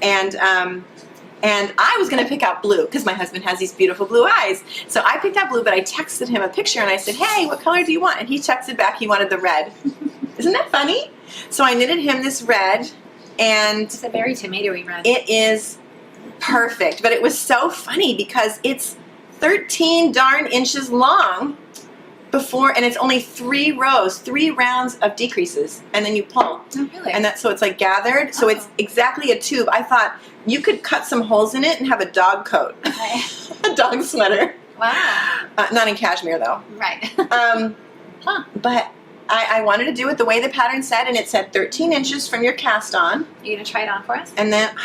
And I was going to pick out blue because my husband has these beautiful blue eyes. So I picked out blue, but I texted him a picture and I said, hey, what color do you want? And he texted back he wanted the red. Isn't that funny? So I knitted him this red, and It's a very tomatoey red. it is perfect. But it was so funny because it's 13 darn inches long. And it's only 3 rows, 3 rounds of decreases, and then you pull. Oh, really? And so it's like gathered, so it's exactly a tube. I thought you could cut some holes in it and have a dog coat, Okay. a dog sweater. Wow. Not in cashmere though. Right. But I wanted to do it the way the pattern said, and it said 13 inches from your cast on. You gonna try it on for us? And then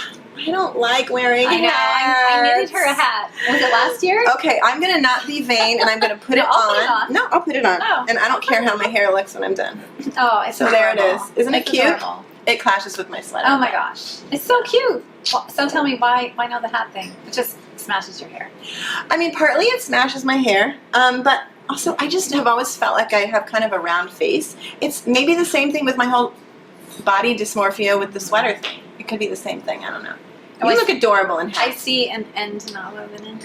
I don't like wearing I know. I knitted her a hat. Was it last year? Okay, I'm gonna not be vain, and I'm gonna put No, it I'll on. put it on. No, I'll put it on. Oh. And I don't care how my hair looks when I'm done. Oh, it's So there it adorable. is. Isn't it It's cute? adorable. It clashes with my sweater. Oh my gosh, it's so cute. Well, so tell me why not the hat thing? It just smashes your hair. I mean, partly it smashes my hair, but also I just have always felt like I have kind of a round face. It's maybe the same thing with my whole body dysmorphia with the sweater thing. It could be the same thing. I don't know. Oh, You look adorable in I hats. see an end not woven in.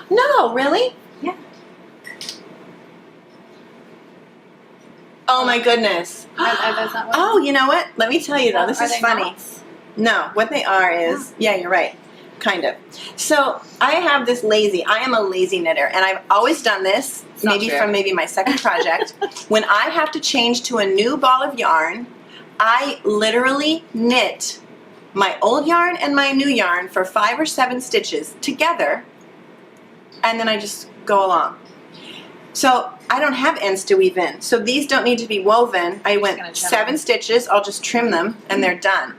No, really? Yeah. Oh my goodness. Are those not woven? Oh, you know what? Let me tell you though, this Are is they funny. knots? No, what they are is, yeah, you're right. Kind of. So I have this lazy, I am a lazy knitter, and I've always done this, not maybe true. from my second project. When I have to change to a new ball of yarn, I literally knit my old yarn and my new yarn for 5 or 7 stitches together, and then I just go along. So I don't have ends to weave in. So these don't need to be woven. I gonna went trim 7 them. stitches, I'll just trim them, and they're done.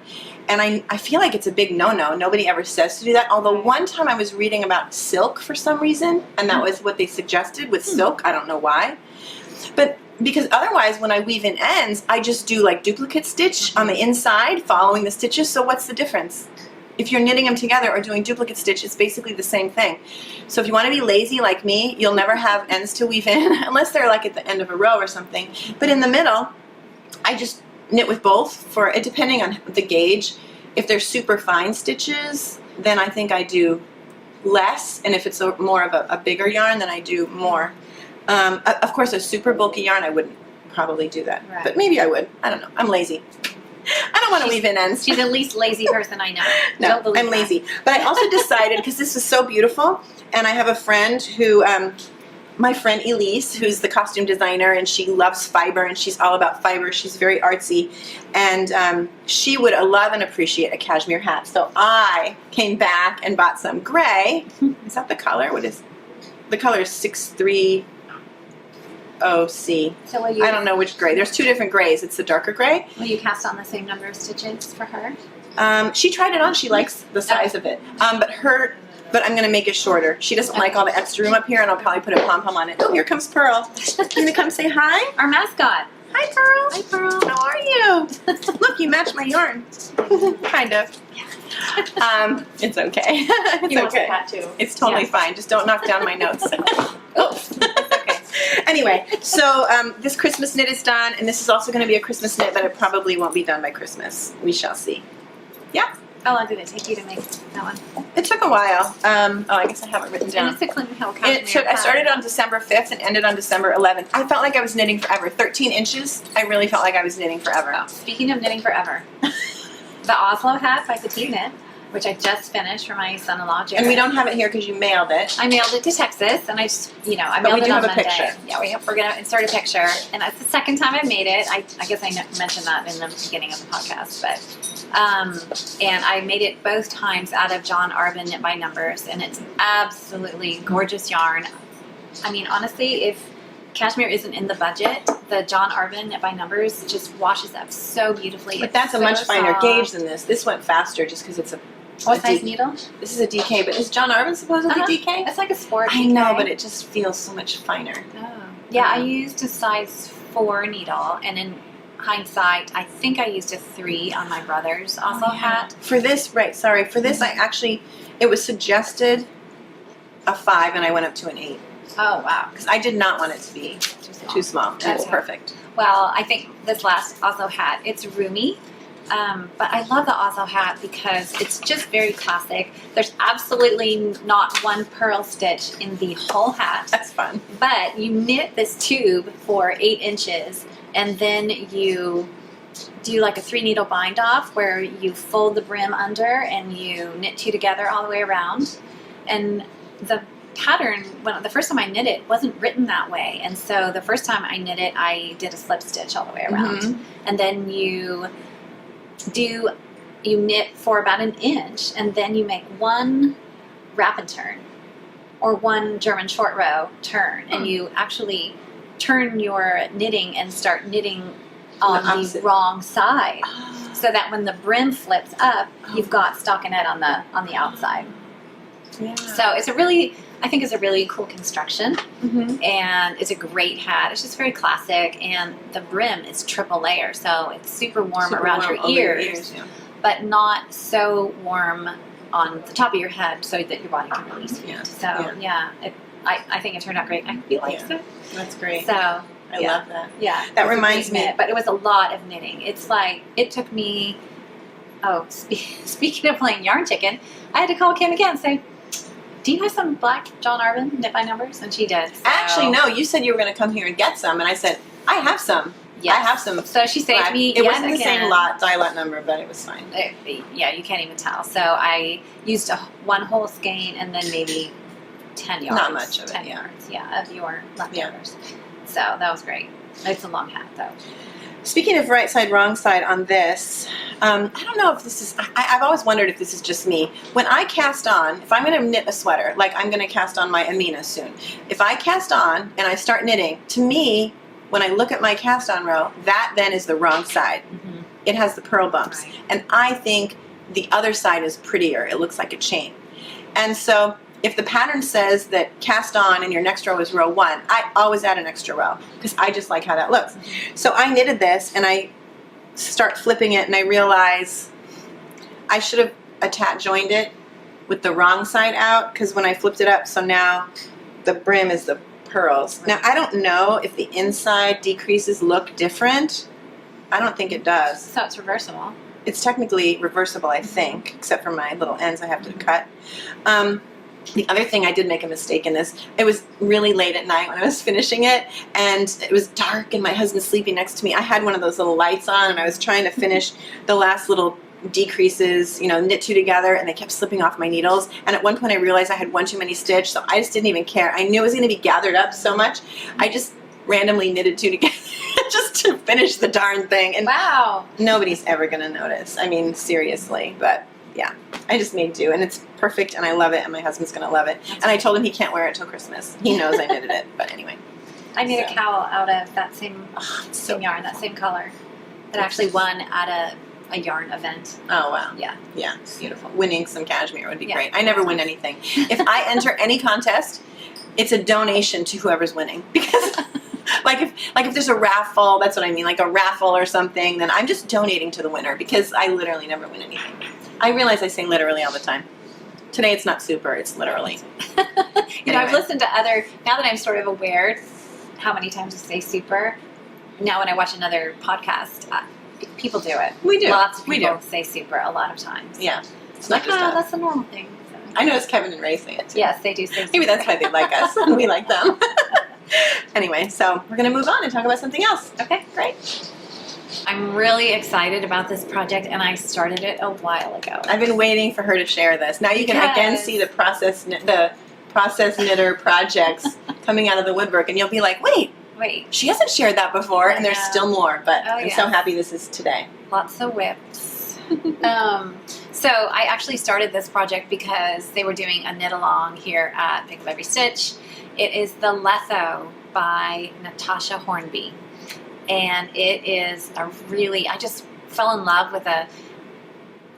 And I feel like it's a big no-no. Nobody ever says to do that. Although one time I was reading about silk for some reason, and that was what they suggested with silk. I don't know why. But because otherwise when I weave in ends, I just do like duplicate stitch on the inside following the stitches. So what's the difference? If you're knitting them together or doing duplicate stitch, it's basically the same thing. So if you want to be lazy like me, you'll never have ends to weave in unless they're like at the end of a row or something. But in the middle, I just knit with both for it, depending on the gauge. If they're super fine stitches, then I think I do less, and if it's more of a bigger yarn, then I do more. Of course, a super bulky yarn, I wouldn't probably do that, Right. but maybe I would. I don't know. I'm lazy. I don't want to weave in ends. She's the least lazy person I know. No, Don't believe I'm that. lazy. But I also decided, because this is so beautiful, and I have a friend who, my friend Elise, who's the costume designer, and she loves fiber, and she's all about fiber. She's very artsy, and she would love and appreciate a cashmere hat. So I came back and bought some gray. Is that the color? What is the color? Is 630C. So will you, I don't know which gray. There's 2 different grays. It's the darker gray. will you cast on the same number of stitches for her? She tried it on. She likes the size of it. But her but I'm going to make it shorter. She doesn't like all the extra room up here, and I'll probably put a pom-pom on it. Oh, here comes Pearl. You going to come say hi? Our mascot. Hi, Pearl. Hi, Pearl. How are you? Look, you match my yarn. Kind of. It's okay. It's He wants okay. a cat too. It's totally Yeah. fine. Just don't knock down my notes. Oops. It's okay. Anyway, so this Christmas knit is done, and this is also going to be a Christmas knit, but it probably won't be done by Christmas. We shall see. Yeah. How long did it take you to make that one? It took a while. I guess I have it written And down. it's a Clinton Hill Cashmere. It took. I started on December 5th and ended on December 11th. I felt like I was knitting forever. 13 inches. I really felt like I was knitting forever. Oh, speaking of knitting forever, the Oslo hat by Petite Knit, which I just finished for my son-in-law, Jared. And we don't have it here because you mailed it. I mailed it to Texas, and I just, I But mailed we it do on have a Monday. picture. Yeah, we're going to insert a picture, and that's the second time I've made it. I guess I mentioned that in the beginning of the podcast, but and I made it both times out of John Arvin Knit by Numbers, and it's absolutely gorgeous yarn. I mean, honestly, if Cashmere isn't in the budget, the John Arvin Knit by Numbers just washes up so beautifully. But It's that's a so much finer soft. gauge than this. This went faster just because it's a. What size D- needle? This is a DK, but is John Arvin supposedly DK? It's like a sport. I know, DK. but it just feels so much finer. Oh. Yeah, I used a size 4 needle, and in hindsight, I think I used a 3 on my brother's Oslo hat. For this, right, sorry. For this, I actually, it was suggested a 5, and I went up to an 8. Oh, wow. Because I did not want it to be too small. And That's it's perfect. Well, I think this last Oslo hat, it's roomy. But I love the Oslo hat because it's just very classic. There's absolutely not one purl stitch in the whole hat. That's fun. But you knit this tube for 8 inches, and then you do like a 3 needle bind off where you fold the brim under and you knit 2 together all the way around. And the pattern, when the first time I knit it, wasn't written that way. And so the first time I knit it, I did a slip stitch all the way around. Mhm. And then you knit for about an inch, and then you make 1 wrap and turn or 1 German short row turn, and you actually turn your knitting and start knitting on the opposite. wrong side, Oh. so that when the brim flips up, you've got stockinette on the outside. Yeah. So it's I think it's a really cool construction, and it's a great hat. It's just very classic, and the brim is triple layer, so it's super warm around your over ears, yeah. but not so warm on the top of your head so that your body can release heat. Yeah. So I think it turned out great. I hope you liked it. That's great. So I love that. yeah, That it was a reminds great me- knit, but it was a lot of knitting. It's like it took me. Oh, speaking of playing yarn chicken, I had to call Kim again and say, do you have some black John Arvin Knit by Numbers? And she did. So, Actually, no, you said you were going to come here and get some, and I said, I have some. Yes. I have some. So she saved black. me. It yet wasn't the again. same die lot number, but it was fine. Yeah, you can't even tell. So I used 1 whole skein and then maybe 10 yards. Not much of it, 10 yeah. yards, of your leftovers. So that was great. It's a long hat, though. Speaking of right side, wrong side on this, I don't know if this is, I've always wondered if this is just me. When I cast on, if I'm going to knit a sweater, like I'm going to cast on my Amina soon, if I cast on and I start knitting, to me, when I look at my cast on row, that then is the wrong side. Mm-hmm. It has the purl bumps. Right. And I think the other side is prettier. It looks like a chain. And so if the pattern says that cast on and your next row is row 1, I always add an extra row because I just like how that looks. So I knitted this and I start flipping it and I realize I should have joined it with the wrong side out because when I flipped it up, so now the brim is the pearls. Right. Now I don't know if the inside decreases look different. I don't think it does. So it's reversible. It's technically reversible, I think, except for my little ends I have to cut. The other thing, I did make a mistake in this. It was really late at night when I was finishing it, and it was dark, and my husband's sleeping next to me. I had one of those little lights on, and I was trying to finish the last little decreases, knit 2 together, and they kept slipping off my needles. And at one point, I realized I had 1 too many stitch, so I just didn't even care. I knew it was going to be gathered up so much. I just randomly knitted 2 together just to finish the darn thing. And Wow. nobody's ever going to notice. I mean, seriously. But yeah, I just made do, and it's perfect, and I love it, and my husband's going to love it. And I told him he can't wear it till Christmas. He knows I knitted it, but anyway. I made So. a cowl out of that same So yarn, that same color. That actually won at a a yarn event. Oh, wow. Yeah. Yeah, it's beautiful. Winning some cashmere would be Yeah. great. I never win anything. If I enter any contest, it's a donation to whoever's winning. Because like if there's a raffle, that's what I mean, like a raffle or something, then I'm just donating to the winner because I literally never win anything. I realize I say literally all the time. Today it's not super, it's literally. You know, I've listened to other, now that I'm sort of aware how many times I say super, now when I watch another podcast, people do it. We do. Lots of We people do. say super a lot of times. Yeah. It's Like, not just us. that's a normal thing. So. I noticed Kevin and Ray say it too. Yes, they do say super. Maybe that's why they like us and we like them. Anyway, so we're going to move on and talk about something else. Okay, great. I'm really excited about this project, and I started it a while ago. I've been waiting for her to share this. Now you can again Because- see the process knitter projects coming out of the woodwork, and you'll be like, wait, she hasn't shared that before, and there's Yeah. still more. But Oh, I'm so yes. happy this is today. Lots of whips. So I actually started this project because they were doing a knit along here at Pick Up Every Stitch. It is the Lesso by Natasha Hornby. And it is a really, I just fell in love with the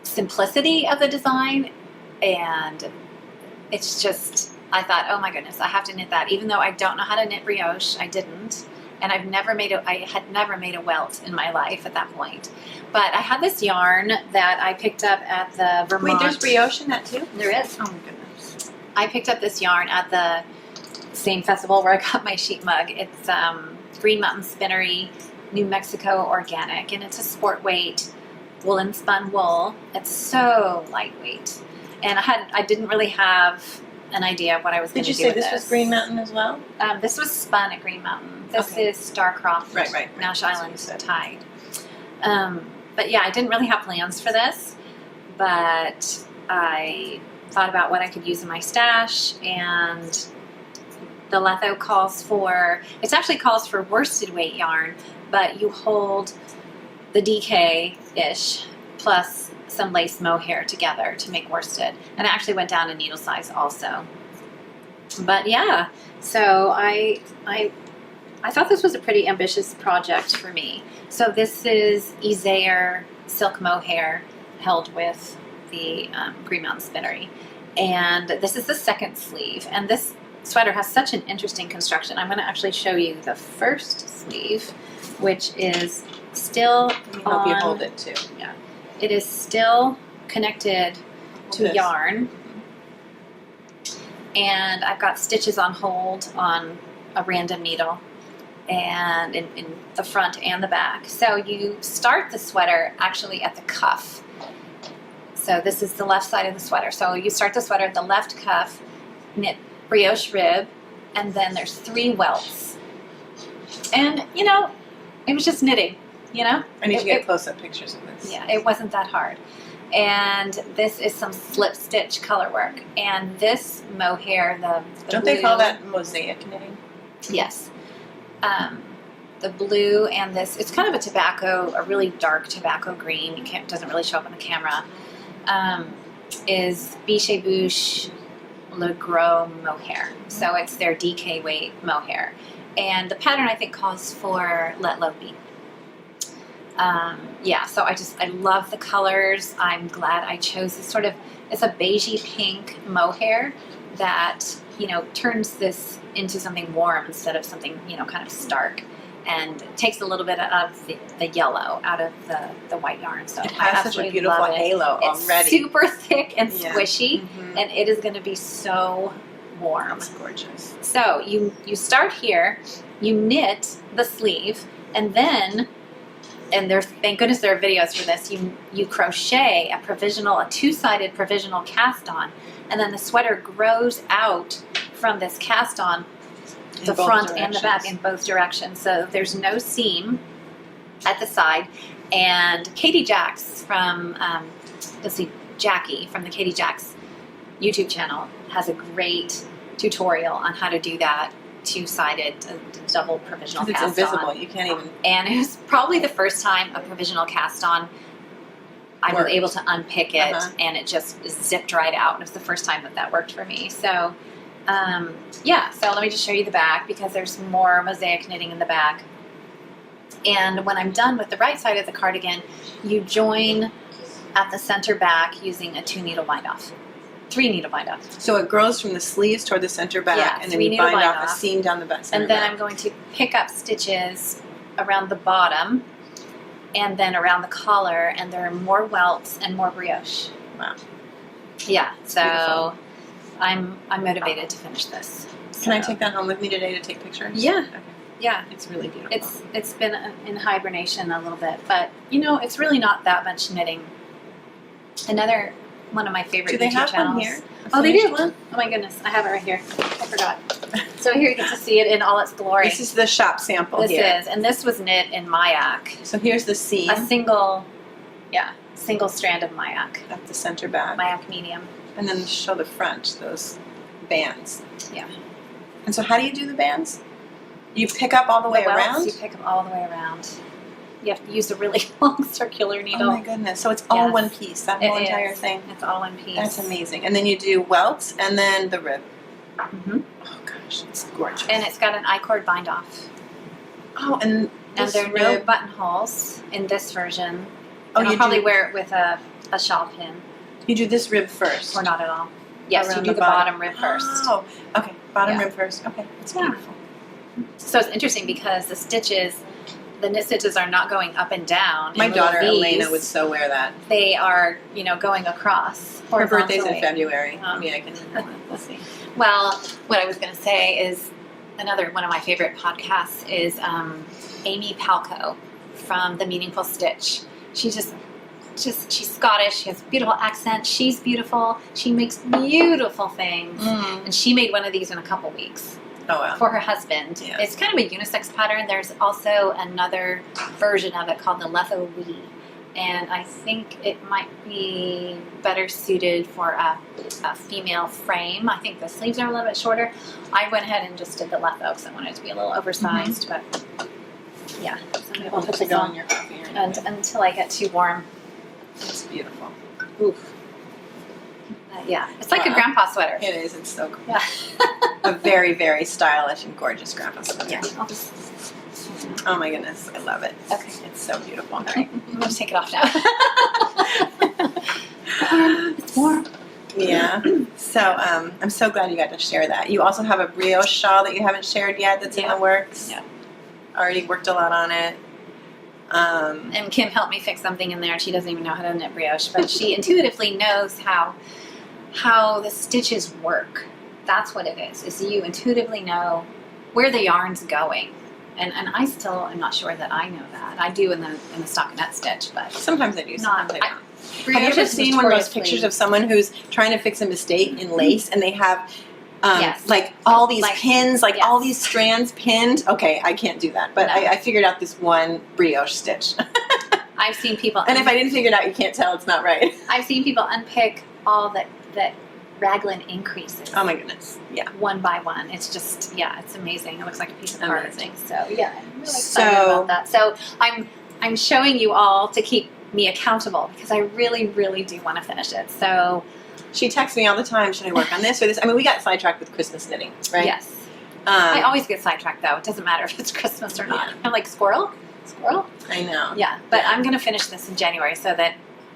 simplicity of the design. And it's just, I thought, oh my goodness, I have to knit that. Even though I don't know how to knit brioche, I didn't. And I had never made a welt in my life at that point. But I had this yarn that I picked up at the Vermont. Wait, there's brioche in that too? There is. Oh my goodness. I picked up this yarn at the same festival where I got my sheet mug. It's Green Mountain Spinnery, New Mexico organic, and it's a sport weight woolen spun wool. It's so lightweight, and I didn't really have an idea of what I was going Did to you do say with this was Green Mountain as well? This was spun at Green Mountain. This Okay. is Starcroft, Right. Nash That's what Island you said. Tide. But yeah, I didn't really have plans for this, but I thought about what I could use in my stash, and the Lesso actually calls for worsted weight yarn, but you hold the DK-ish plus some lace mohair together to make worsted. And I actually went down a needle size also. But yeah, so I thought this was a pretty ambitious project for me. So this is Isager silk mohair held with the Green Mountain Spinnery. And this is the second sleeve. And this sweater has such an interesting construction. I'm going to actually show you the first sleeve, which is still Let me help you hold it too. Yeah, it is still connected to This. yarn. And I've got stitches on hold on a random needle, and in the front and the back. So you start the sweater actually at the cuff. So this is the left side of the sweater. So you start the sweater at the left cuff, knit brioche rib, and then there's 3 welts. And, you know, it was just knitting, you know? I need to get close-up pictures of this. Yeah, it wasn't that hard. And this is some slip stitch color work. And this mohair, the Don't blue, they call that mosaic knitting? Yes. The blue and this, it's kind of a really dark tobacco green. It doesn't really show up on the camera. Is Biche Bouche Le Gros mohair. So it's their DK weight mohair. And the pattern I think calls for Let Love Be. Yeah, so I love the colors. I'm glad I chose this it's a beigey pink mohair that, you know, turns this into something warm instead of something, you know, kind of stark, and takes a little bit of the yellow out of the white yarn. So It I has such a absolutely beautiful love it. halo It's already. super thick and Yeah. squishy, Mhm. and it is going to be so warm. It's gorgeous. So you start here, you knit the sleeve, and then, and there's, thank goodness there are videos for this, you crochet a 2-sided provisional cast on, and then the sweater grows out from this cast on, the both front and the back directions. in both directions. So there's no seam at the side. And Katie Jacks from, Jackie from the Katie Jacks YouTube channel has a great tutorial on how to do that 2-sided double provisional It's cast invisible. on. You can't even. And it was probably the first time a provisional cast on I was Worked. able to unpick it, Uh-huh. and it just zipped right out. It was the first time that worked for me. So, yeah, so let me just show you the back because there's more mosaic knitting in the back. And when I'm done with the right side of the cardigan, you join at the center back using a 2 needle bind off. 3 needle bind off. So it grows from the sleeves toward the center back, Yeah, and then 3 you needle bind bind off a off. seam down the back. And then I'm going to pick up stitches around the bottom and then around the collar, and there are more welts and more brioche. Wow. Yeah, so beautiful. I'm motivated to finish this. Can I So, take that home with me today to take pictures? Yeah. Okay. Yeah. It's really beautiful. It's been in hibernation a little bit, but you know, it's really not that much knitting. Another one of my favorite Do they YouTube have channels. one here? A Oh, they do. finished one? Oh my goodness, I have it right here. I forgot. So here you get to see it in all its glory. This is the shop sample This here. is, and this was knit in Mayak. So here's the seam A single strand of Mayak. at the center back. Mayak medium. And then show the front, those bands. Yeah. And so how do you do the bands? You pick up all the way welts, around? You pick them all the way around. You have to use a really long circular needle. Oh my goodness. So it's all Yes. one piece, that whole It entire is. thing. It's all one piece. That's amazing. And then you do welts and then the rib. hmm Oh gosh, it's gorgeous. And it's got an I-cord bind off. oh, and And this there are no rib- buttonholes in this version. Oh, And I'll you probably do- wear it with a shawl pin, You do this rib first. or not at all. Yes, Around you do the bottom rib first. Oh, okay. Bottom Yeah. rib first. Okay, that's Yeah. beautiful. So it's interesting because the knit stitches are not going up and down. in My little daughter V's. Elena would so wear that. They are, going across. Her birthday's in horizontally. February. Oh. Maybe I can. We'll see. Well, what I was going to say is another one of my favorite podcasts is Amy Palco from The Meaningful Stitch. She's Scottish. She has a beautiful accent. She's beautiful. She makes beautiful things. And she made one of these in a couple weeks Oh wow. for her husband. Yeah. It's kind of a unisex pattern. There's also another version of it called the Lesso. And I think it might be better suited for a female frame. I think the sleeves are a little bit shorter. I went ahead and just did the Letho because I wanted it to be a little oversized, but yeah. So maybe I'll put to this go on in your coffee. and, until I get too warm. It's beautiful. Oof. Yeah, it's like a Wow. grandpa sweater. It is. It's so cool. Yeah. A very, very stylish and gorgeous grandpa sweater. Yeah, I'll just, Oh my goodness, I love it. okay. It's so beautiful. All right, I'm going to take it off now. It's warm. Yeah. So I'm so glad you got to share that. You also have a brioche shawl that you haven't shared yet. That's in Yeah. the works. Yeah. Already worked a lot on it. And Kim helped me fix something in there. She doesn't even know how to knit brioche, but she intuitively knows how the stitches work. That's what it is you intuitively know where the yarn's going. And I still am not sure that I know that. I do in the stockinette stitch, but Sometimes I do. Not- Sometimes I don't. brioche Have you ever is seen one of those notoriously- pictures of someone who's trying to fix a mistake in lace and they have Yes. like all these Like- pins, like yes. all these strands pinned? Okay, I can't do that. But No. I figured out this one brioche stitch. I've seen people And if I didn't figure it out, you can't tell it's not right. I've seen people unpick all that raglan increases. Oh my goodness. Yeah. One by one. It's just, it's amazing. It looks like a piece of art. Amazing. So yeah, I'm really excited So- about that. So I'm showing you all to keep me accountable because I really, really do want to finish it. So She texts me all the time, should I work on this or this? I mean, we got sidetracked with Christmas knitting, right? yes. I I always get sidetracked though. It doesn't matter if it's Christmas or not. Yeah. I'm like, squirrel? know. Yeah. But I'm going to finish this in January so that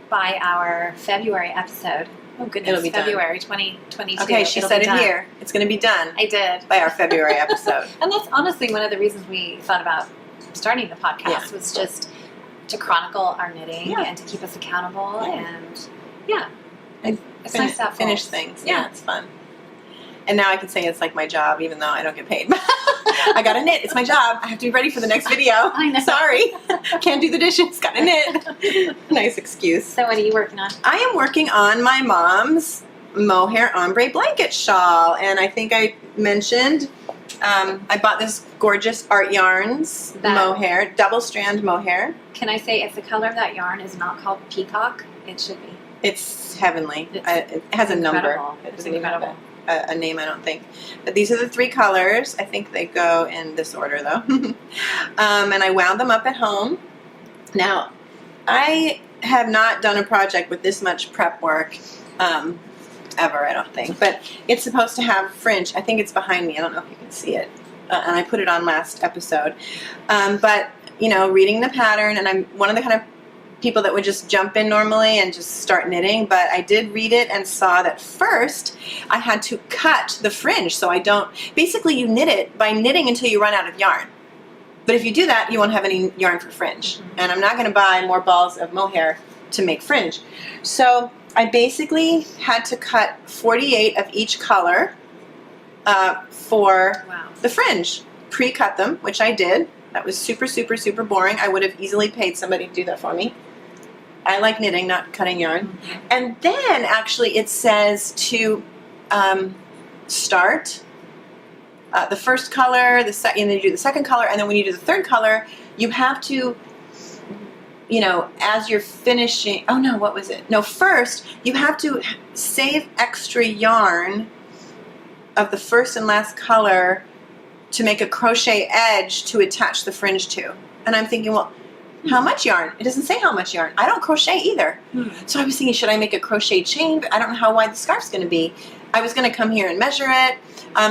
by our February episode, oh goodness, It'll be done. February 2022. Okay, she it'll said be it done. here. It's going to be done I did. by our February episode. And that's honestly one of the reasons we thought about starting the podcast Yeah. was just to chronicle our knitting Yeah. and to keep us accountable Yeah. and yeah. And It's nice to have finish goals. things. Yeah. Yeah, it's fun. And now I can say it's like my job, even though I don't get paid. I gotta knit. It's my job. I have to be ready for the next video. I know. Sorry. Can't do the dishes. Gotta knit. Nice excuse. So what are you working on? I am working on my mom's Mohair ombre blanket shawl. And I think I mentioned I bought this gorgeous Art Yarns That- mohair, double strand mohair. Can I say if the color of that yarn is not called peacock, it should be. It's heavenly. It's It has a number. incredible. It It's doesn't even have incredible. a name, I don't think. But these are the three colors. I think they go in this order, though. And I wound them up at home. Now, I have not done a project with this much prep work ever, I don't think. But it's supposed to have fringe. I think it's behind me. I don't know if you can see it. And I put it on last episode. But you know, reading the pattern, and I'm one of the kind of people that would just jump in normally and just start knitting, but I did read it and saw that first I had to cut the fringe so I don't, basically you knit it by knitting until you run out of yarn. But if you do that, you won't have any yarn for fringe. And I'm not going to buy more balls of mohair to make fringe. So I basically had to cut 48 of each color for the fringe. Pre-cut them, which I did. That was super, super, super boring. I would have easily paid somebody to do that for me. I like knitting, not cutting yarn. And then actually it says to start the first color, and then you do the second color, and then when you do the third color, you have to, you know, as you're finishing, oh no, what was it? No, first you have to save extra yarn of the first and last color to make a crochet edge to attach the fringe to. And I'm thinking, well, how much yarn? It doesn't say how much yarn. I don't crochet either. So I was thinking, should I make a crochet chain? But I don't know how wide the scarf's going to be. I was going to come here and measure it.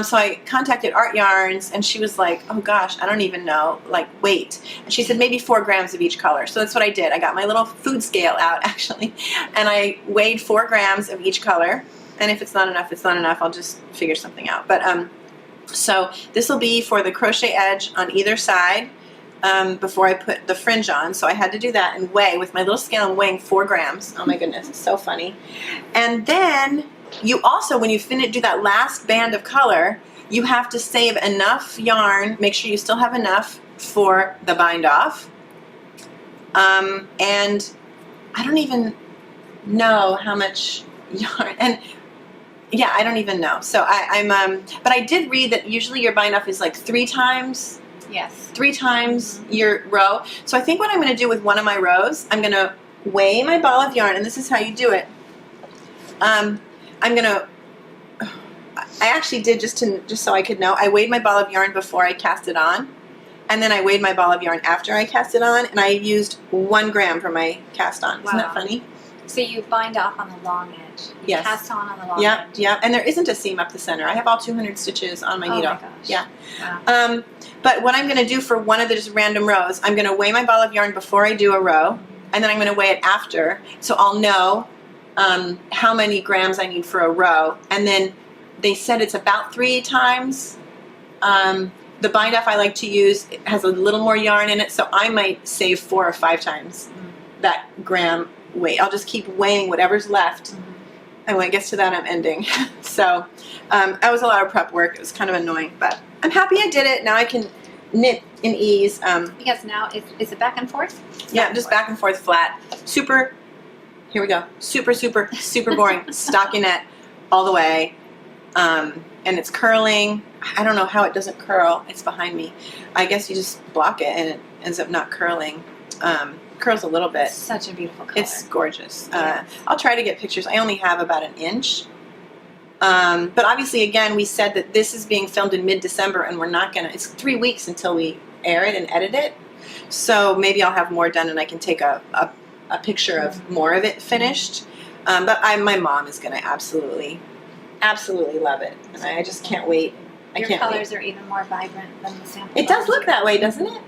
So I contacted Art Yarns, and she was like, oh gosh, I don't even know, like, weight. And she said maybe 4 grams of each color. So that's what I did. I got my little food scale out, actually, and I weighed 4 grams of each color. And if it's not enough, it's not enough. I'll just figure something out. But so this will be for the crochet edge on either side before I put the fringe on. So I had to do that and weigh with my little scale and weighing 4 grams. Oh my goodness, it's so funny. And then you also, when you do that last band of color, you have to save enough yarn, make sure you still have enough for the bind off. And I don't even know how much yarn, and yeah, I don't even know. So but I did read that usually your bind off is like 3 times. Yes. 3 times your row. So I think what I'm going to do with one of my rows, I'm going to weigh my ball of yarn, and this is how you do it. I actually did just so I could know. I weighed my ball of yarn before I cast it on, and then I weighed my ball of yarn after I cast it on, and I used 1 gram for my cast on. Isn't that funny? So you bind off on the long edge. You Yes. cast on the long edge. Yeah, and there isn't a seam up the center. I have all 200 stitches on my needle. Oh my gosh. Yeah. Wow. But what I'm going to do for one of the just random rows, I'm going to weigh my ball of yarn before I do a row, and then I'm going to weigh it after, so I'll know how many grams I need for a row. And then they said it's about 3 times. The bind off I like to use, it has a little more yarn in it, so I might save 4 or 5 times that gram weight. I'll just keep weighing whatever's left, and when it gets to that, I'm ending. So that was a lot of prep work. It was kind of annoying, but I'm happy I did it. Now I can knit in ease. Because now is it back and forth? Yeah, just back and forth flat. Super, here we go. Super, super, super boring. Stockinette all the way. And it's curling. I don't know how it doesn't curl. It's behind me. I guess you just block it and it ends up not curling. Curls a little bit. It's such a beautiful color. It's gorgeous. Yes. I'll try to get pictures. I only have about 1 inch. But obviously, again, we said that this is being filmed in mid-December, and we're not going to, it's 3 weeks until we air it and edit it. So maybe I'll have more done and I can take a picture of more of it finished. But my mom is going to absolutely love it. And I just can't wait. Your colors are even more vibrant than the sample. It does look that way, doesn't it?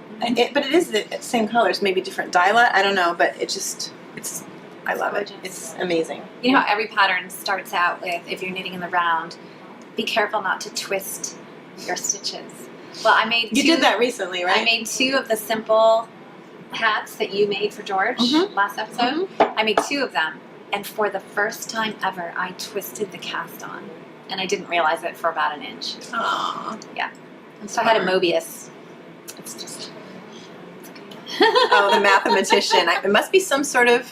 But it is the same colors, maybe different dye lot. I don't know, but I love it. It's amazing. You know how every pattern starts out with, if you're knitting in the round, be careful not to twist your stitches. Well, I made You did that recently, right? I made 2 of the simple hats that you made for George last episode. I made 2 of them, and for the first time ever, I twisted the cast on, and I didn't realize it for about 1 inch. Aww. Yeah. So I had a Mobius. It's just... Oh, the mathematician. It must be some sort of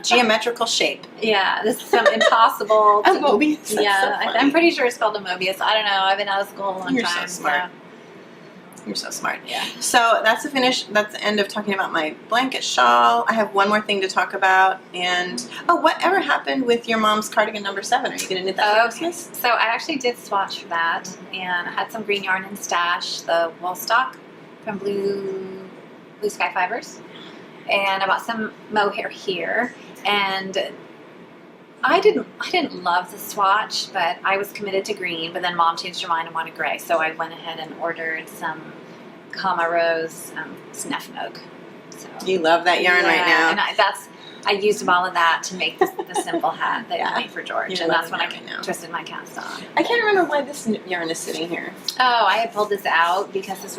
geometrical shape. Yeah, this is some impossible. A Mobius. Yeah, so I'm pretty sure it's called a Mobius. I don't know. I've been out of school a long You're time. so smart. You're so smart. Yeah. So that's the finish. That's the end of talking about my blanket shawl. I have one more thing to talk about. And whatever happened with your mom's cardigan number 7? Are you going to knit that for Christmas? So I actually did swatch for that, and I had some green yarn in stash, the wool stock from Blue Sky Fibers, and I bought some mohair here. And I didn't love the swatch, but I was committed to green. But then Mom changed her mind and wanted gray, so I went ahead and ordered some Kama Rose Sneffnoke. So, You love that yarn right now. And I used all of that to make the simple hat that I made for George, and that's when I twisted my cast on. I can't remember why this yarn is sitting here. Oh, I had pulled this out because this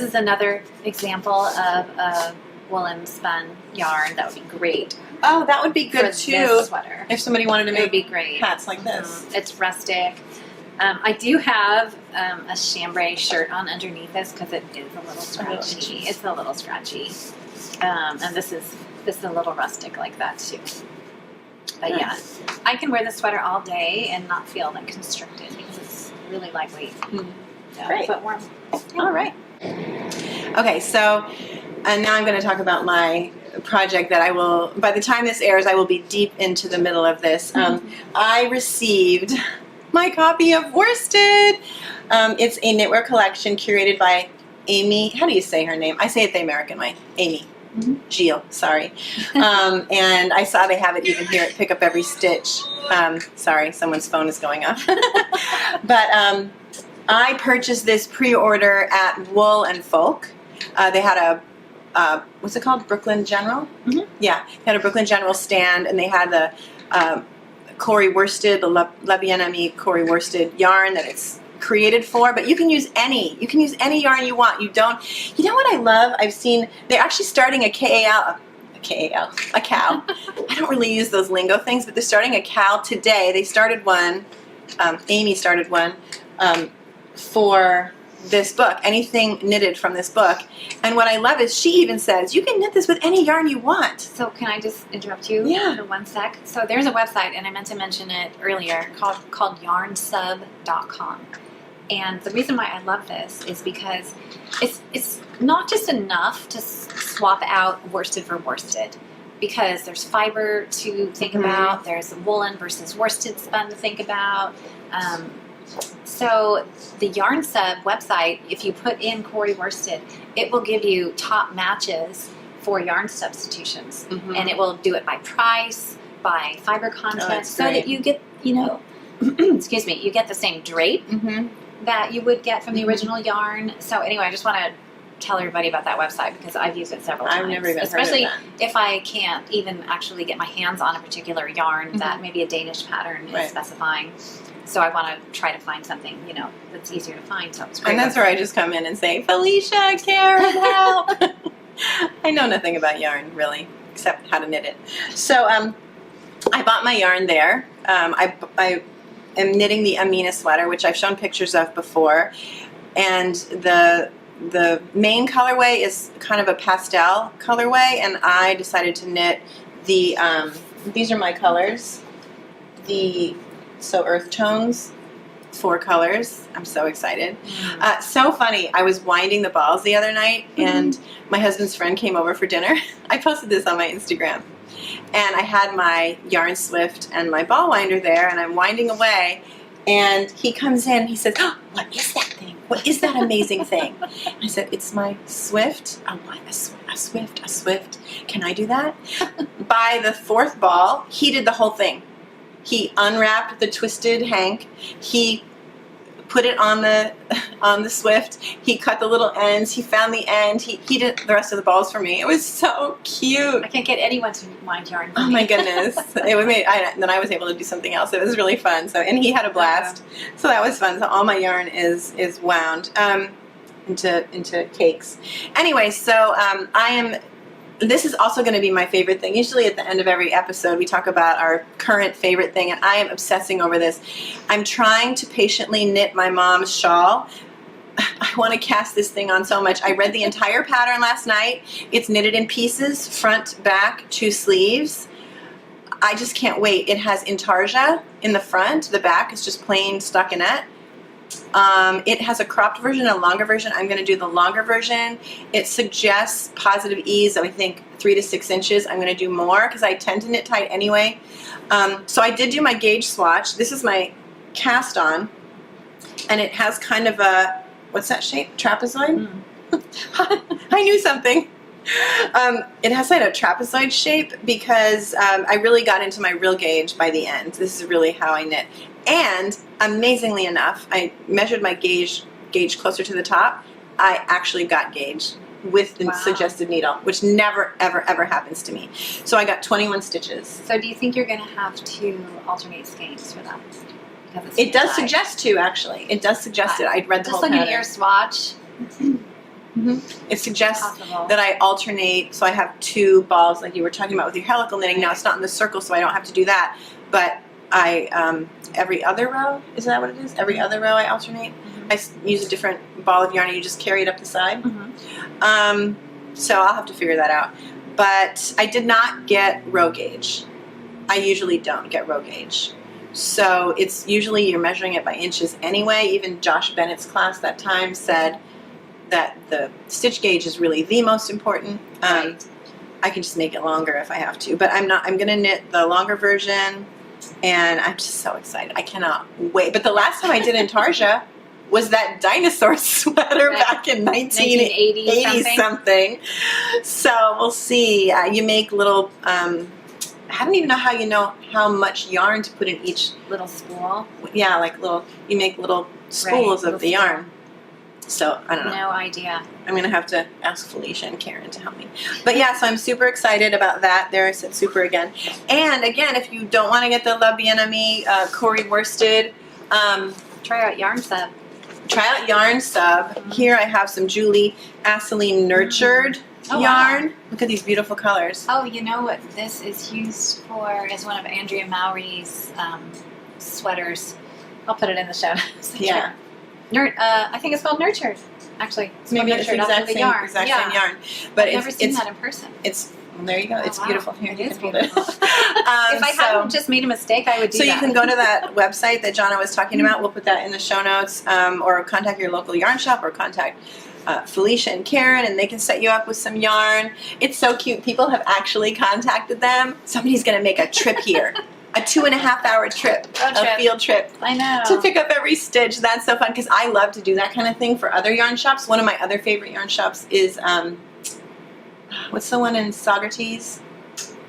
is another example of a woolen spun yarn that would be great. Oh, that would be good for too. This sweater. If somebody wanted to It make would be great. hats like this. It's rustic. I do have a chambray shirt on underneath this because it is a little scratchy. It's a little scratchy. And this is a little rustic like that too. But Nice. yeah, I can wear this sweater all day and not feel like constricted because it's really lightweight. Great. But warm. All right. Okay, so and now I'm going to talk about my project that I will, by the time this airs, I will be deep into the middle of this. I received my copy of Worsted. It's a knitwear collection curated by Amy, how do you say her name? I say it the American way, Amy. Gilles, sorry. And I saw they have it even here at Pick Up Every Stitch. Sorry, someone's phone is going off. But I purchased this pre-order at Wool and Folk. They had a, what's it called? Brooklyn General? Yeah, they had a Brooklyn General stand, and they had the Corey Worsted, the Le Bien Ami Corey Worsted yarn that it's created for, but you can use any yarn you want. You know what I love? I've seen they're actually starting a cow. I don't really use those lingo things, but they're starting a cow today. They started one, Amy started one for this book, anything knitted from this book. And what I love is she even says, you can knit this with any yarn you want. So can I just interrupt you for 1 sec? So there's a website, and I meant to mention it earlier, called yarnsub.com. And the reason why I love this is because it's not just enough to swap out worsted for worsted, because there's fiber to think about, there's woolen versus worsted spun to think about. So the Yarn Sub website, if you put in Corey Worsted, it will give you top matches for yarn substitutions, and it will do it by price, by fiber content, so that you get, excuse me, you get the same drape that you would get from the original yarn. So anyway, I just want to tell everybody about that website because I've used it several times. I've never even especially heard of that. If I can't even actually get my hands on a particular yarn that maybe a Danish pattern is specifying. So I want to try to find something, that's easier to find. So it's great. And that's where I just come in and say, Felicia, Karen, help. I know nothing about yarn, really, except how to knit it. So I bought my yarn there. I am knitting the Amina sweater, which I've shown pictures of before. And the main colorway is kind of a pastel colorway, and I decided to knit the, these are my colors, so earth tones, 4 colors. I'm so excited. So funny. I was winding the balls the other night, and my husband's friend came over for dinner. I posted this on my Instagram. And I had my yarn swift and my ball winder there, and I'm winding away, and he comes in and he says, oh, what is that thing? What is that amazing thing? And I said, it's my swift. Oh, what? A swift. Can I do that? By the 4th ball, he did the whole thing. He unwrapped the twisted hank. He put it on the swift. He cut the little ends. He found the end. He did the rest of the balls for me. It was so cute. I can't get anyone to wind yarn. Oh my goodness! Then I was able to do something else. It was really fun. So, and he had a blast. So that was fun. So all my yarn is wound into cakes. Anyway, so this is also going to be my favorite thing. Usually at the end of every episode we talk about our current favorite thing, and I am obsessing over this. I'm trying to patiently knit my mom's shawl. I want to cast this thing on so much. I read the entire pattern last night. It's knitted in pieces, front, back, 2 sleeves. I just can't wait. It has intarsia in the front. The back is just plain stockinette. It has a cropped version and a longer version. I'm going to do the longer version. It suggests positive ease of, I think, 3 to 6 inches. I'm going to do more because I tend to knit tight anyway. So I did do my gauge swatch. This is my cast on, and it has kind of a, what's that shape? Trapezoid? I knew something. It has like a trapezoid shape because I really got into my real gauge by the end. This is really how I knit. And amazingly enough, I measured my gauge closer to the top, I actually got gauge with the Wow. suggested needle, which never, ever, ever happens to me. So I got 21 stitches. So do you think you're going to have to alternate skeins for that? Because it's It does dye. suggest to, actually. It does suggest it. I'd read the Just whole like pattern. an ear swatch. It suggests Possible. that I alternate, so I have 2 balls like you were talking about with your helical knitting. Now it's not in the circle, so I don't have to do that. But I, every other row, is that what it is? Every other row I alternate. I use a different ball of yarn and you just carry it up the side. So I'll have to figure that out. But I did not get row gauge. I usually don't get row gauge. So it's usually you're measuring it by inches anyway. Even Josh Bennett's class that time said that the stitch gauge is really the most important. Right. I can just make it longer if I have to. But I'm going to knit the longer version, and I'm just so excited. I cannot wait. But the last time I did Intarsia was that dinosaur sweater Right. back in 1980 something. So we'll see. You make little, I don't even know how much yarn to put in each. Little spool. Yeah, like you make little spools of the yarn. So I don't know. No idea. I'm going to have to ask Felicia and Karen to help me. But yeah, so I'm super excited about that. There, I said super again. And again, if you don't want to get the La Bien-Aimée Corey worsted, Try out Yarn Sub. try out Yarn Sub. Here I have some Julie Asselin Nurtured Oh, yarn. Look at these beautiful colors. Oh, you know what this is used for? Is one of Andrea Mowry's sweaters. I'll put it in the show notes. Yeah. I think it's called Nurtured. Actually, it's Maybe called it's the Nurtured after exact the same, yarn. exact Yeah. same yarn. But I've never seen it's that in person. well, there you go. Oh, It's wow. beautiful. Here, It you is can hold it. beautiful. If I hadn't just made a mistake, I would do So that. you can go to that website that Jonna was talking about. We'll put that in the show notes, or contact your local yarn shop, or contact Felicia and Karen, and they can set you up with some yarn. It's so cute. People have actually contacted them. Somebody's going to make a trip here, a 2.5-hour trip, a field trip. I know. To pick up every stitch. That's so fun because I love to do that kind of thing for other yarn shops. One of my other favorite yarn shops is, what's the one in Socrates?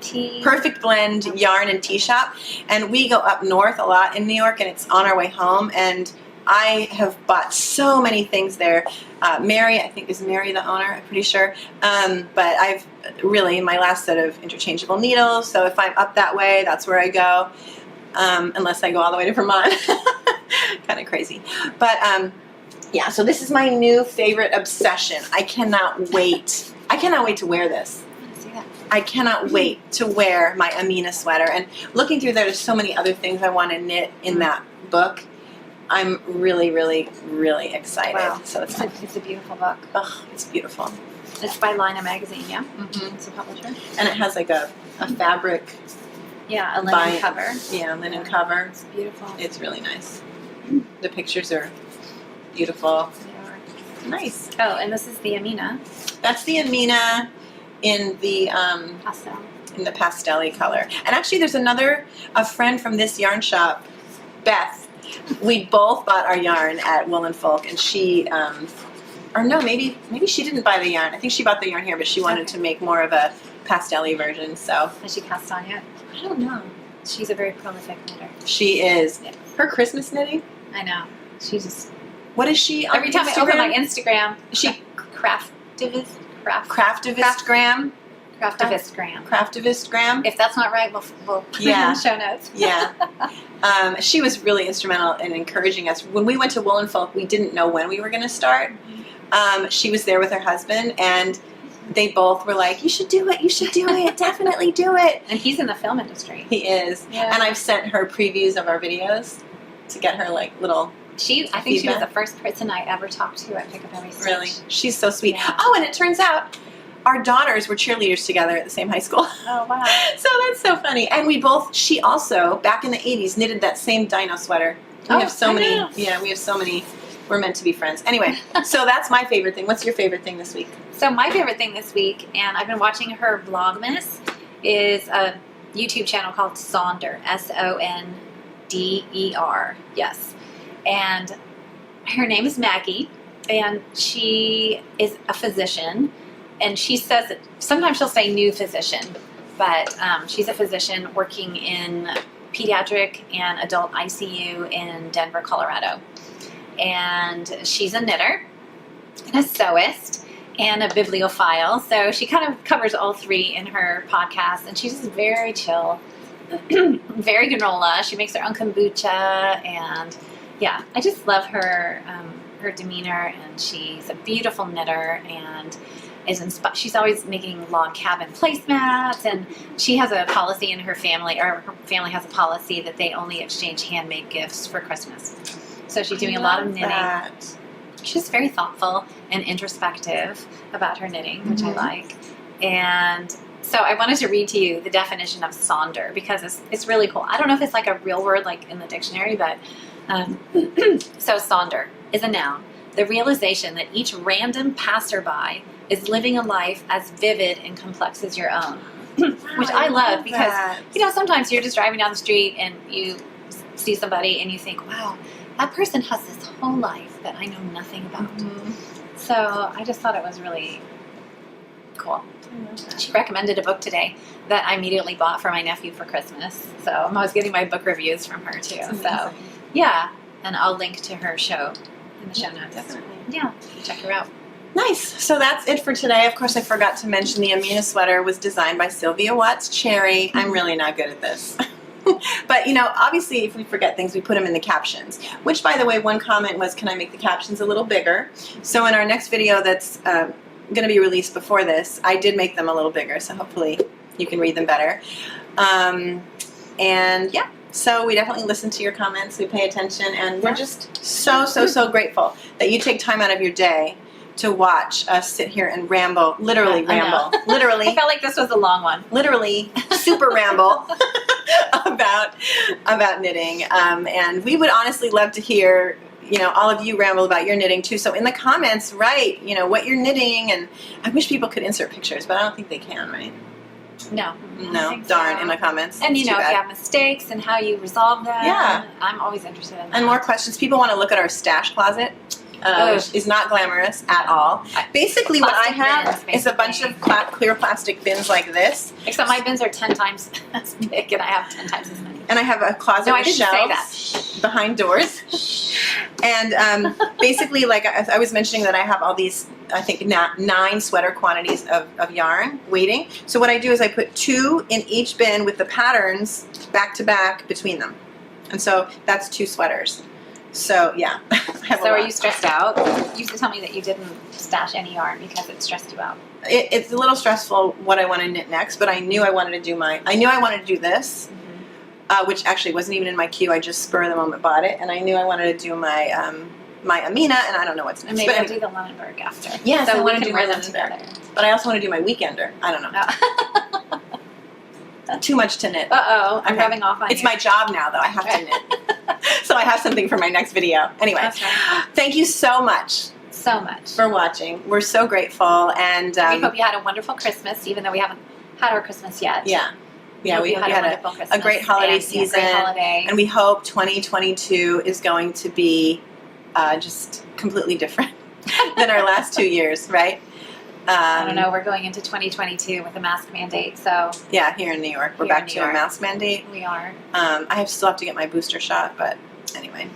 Tea. Perfect Blend Yarn and Tea Shop. And we go up north a lot in New York, and it's on our way home. And I have bought so many things there. Mary, I think, is Mary the owner, I'm pretty sure. But I've really, my last set of interchangeable needles. So if I'm up that way, that's where I go. Unless I go all the way to Vermont. Kind of crazy. But yeah, so this is my new favorite obsession. I cannot wait. I cannot wait to wear this. See that? I cannot wait to wear my Amina sweater. And looking through there, there's so many other things I want to knit in that book. I'm really, really, really excited. Wow. So it's It's a beautiful book. oh, it's beautiful. It's by Lina Magazine, yeah? Mhm. It's a publisher. And it has like a fabric, Yeah, a linen Bind- cover. yeah, linen cover. It's beautiful. It's really nice. The pictures are beautiful. They are. Nice. Oh, and this is the Amina That's the Amina in the pastel. pastel-y color. And actually there's a friend from this yarn shop, Beth. We both bought our yarn at Wool and Folk, and she, or no, maybe she didn't buy the yarn. I think she bought the yarn here, but she wanted to make more of a pastel-y version, so. Has she cast on yet? I don't know. She's a very prolific knitter. She is. Yeah. Her Christmas knitting? I know. She just What is she on every time Instagram? I open my Instagram, She craftivist Craftivistgram? Craftivistgram. If that's not right, we'll put it in Yeah. the show notes. Yeah. She was really instrumental in encouraging us. When we went to Wool and Folk, we didn't know when we were going to start. She was there with her husband, and they both were like, you should do it, definitely do it. And he's in the film industry. He is. Yeah. And I've sent her previews of our videos to get her like little, I think she was feedback. the first person I ever talked to at Pick Up Every Stitch. really, she's so sweet. Yeah. Oh, and it turns out our daughters were cheerleaders together at the same high school. Oh, wow. So that's so funny. And she also, back in the 80s, knitted that same dino sweater. We Oh, have so I many. know. Yeah, we have so many. We're meant to be friends. Anyway, so that's my favorite thing. What's your favorite thing this week? So my favorite thing this week, and I've been watching her Vlogmas, is a YouTube channel called Sonder, Sonder. Yes. And her name is Maggie, and she is a physician. And she says that sometimes she'll say new physician, but she's a physician working in pediatric and adult ICU in Denver, Colorado. And she's a knitter. and a sewist and a bibliophile. So she kind of covers all three in her podcast, and she's just very chill, very granola. She makes her own kombucha, and yeah, I just love her her demeanor, and she's a beautiful knitter, and she's always making log cabin placemats, and she has a policy in her family, or her family has a policy that they only exchange handmade gifts for Christmas. So she's doing a lot of knitting. That. She's very thoughtful and introspective about her knitting, which I like. And so I wanted to read to you the definition of sonder, because it's really cool. I don't know if it's like a real word like in the dictionary, but so sonder is a noun. The realization that each random passerby is living a life as vivid and complex as your own. Which I love, because, you know, sometimes you're just driving down the street and you see somebody and you think, wow, that person has this whole life that I know nothing about. So I just thought it was really cool. She recommended a book today that I immediately bought for my nephew for Christmas. So I'm always getting my book reviews from her too. So yeah, and I'll link to her show in the show notes. Definitely. Yeah, check her out. Nice. So that's it for today. Of course, I forgot to mention the Amina sweater was designed by Sylvia Watts Cherry. I'm really not good at this. But, you know, obviously if we forget things, we put them in the captions. Which, by the way, one comment was, can I make the captions a little bigger? So in our next video that's going to be released before this, I did make them a little bigger. So hopefully you can read them better. And yeah. So we definitely listen to your comments, we pay attention, and we're just so grateful that you take time out of your day to watch us sit here and ramble, literally ramble, literally. I felt like this was a long one. Literally super ramble about knitting. And we would honestly love to hear, you know, all of you ramble about your knitting too. So in the comments, write, you know, what you're knitting, and I wish people could insert pictures, but I don't think they can, right? No, darn, so. in the comments. And you know, if you have mistakes and how you resolve them, yeah, I'm always interested in that. And more questions. People want to look at our stash closet, which is not glamorous at all. Basically, what I have is a bunch of clear plastic bins like this. Except my bins are 10 times as big, and I have 10 times as many. And I have a closet with shelves behind doors. And basically, like I was mentioning, that I have all these, I think, 9 sweater quantities of yarn waiting. So what I do is I put 2 in each bin with the patterns back to back between them. And so that's 2 sweaters. So yeah. So are you stressed out? You used to tell me that you didn't stash any yarn because it stressed you out. It's a little stressful what I want to knit next, but I knew I wanted to do this. Which actually wasn't even in my queue. I just spur of the moment bought it, and I knew I wanted to do my my Amina, and I don't know what's next. And maybe I'll do the Lunenburg after. Yes, so I want to do my them together. together. But I also want to do my weekender. I don't know. Too much to knit. Uh-oh, I'm rubbing off on you. It's my job now, though. I have to knit. So I have something for my next video. Anyway, right. Thank you so much. So much. For watching. We're so grateful. And we hope you had a wonderful Christmas, even though we haven't had our Christmas yet. Yeah. Yeah, we had a great holiday season. Great holiday. And we hope 2022 is going to be just completely different than our last 2 years, right? I don't know. We're going into 2022 with a mask mandate, so yeah, here in New York, we're back to a mask mandate. We are. I still have to get my booster shot, but anyway.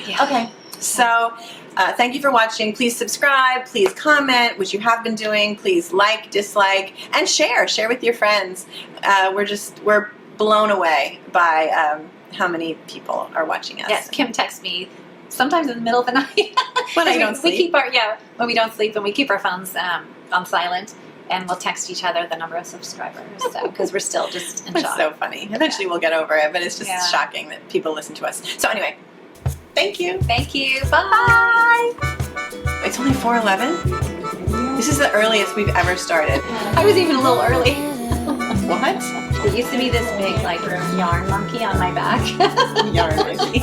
Yeah. Okay. So, thank you for watching. Please subscribe. Please comment, which you have been doing. Please like, dislike, and share. Share with your friends. We're blown away by how many people are watching us. Yes, Kim texts me sometimes in the middle of the night. When I don't sleep. We keep when we don't sleep, and we keep our phones on silent, and we'll text each other the number of subscribers, because we're still just in shock. It's so funny. Eventually we'll get over it, but it's just shocking that people listen to us. So anyway, thank you. Thank you. Bye. It's only 4:11? This is the earliest we've ever started. I was even a little early. What? There used to be this big, like, yarn monkey on my back. Yarn monkey.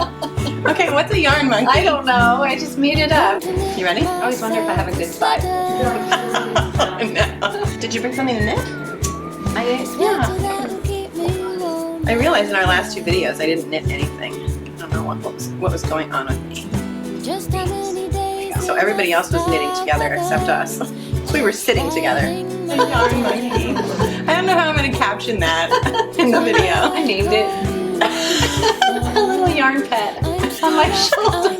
Okay, what's a yarn monkey? I don't know. I just made it up. You ready? I always wonder if I have a good side. No. Did you bring something to knit? I did. Yeah. I realized in our last 2 videos I didn't knit anything. I don't know what was going on with me. So everybody else was knitting together except us. So we were sitting together. A yarn monkey. I don't know how I'm going to caption that in the video. I named it. A little yarn pet on my shoulder.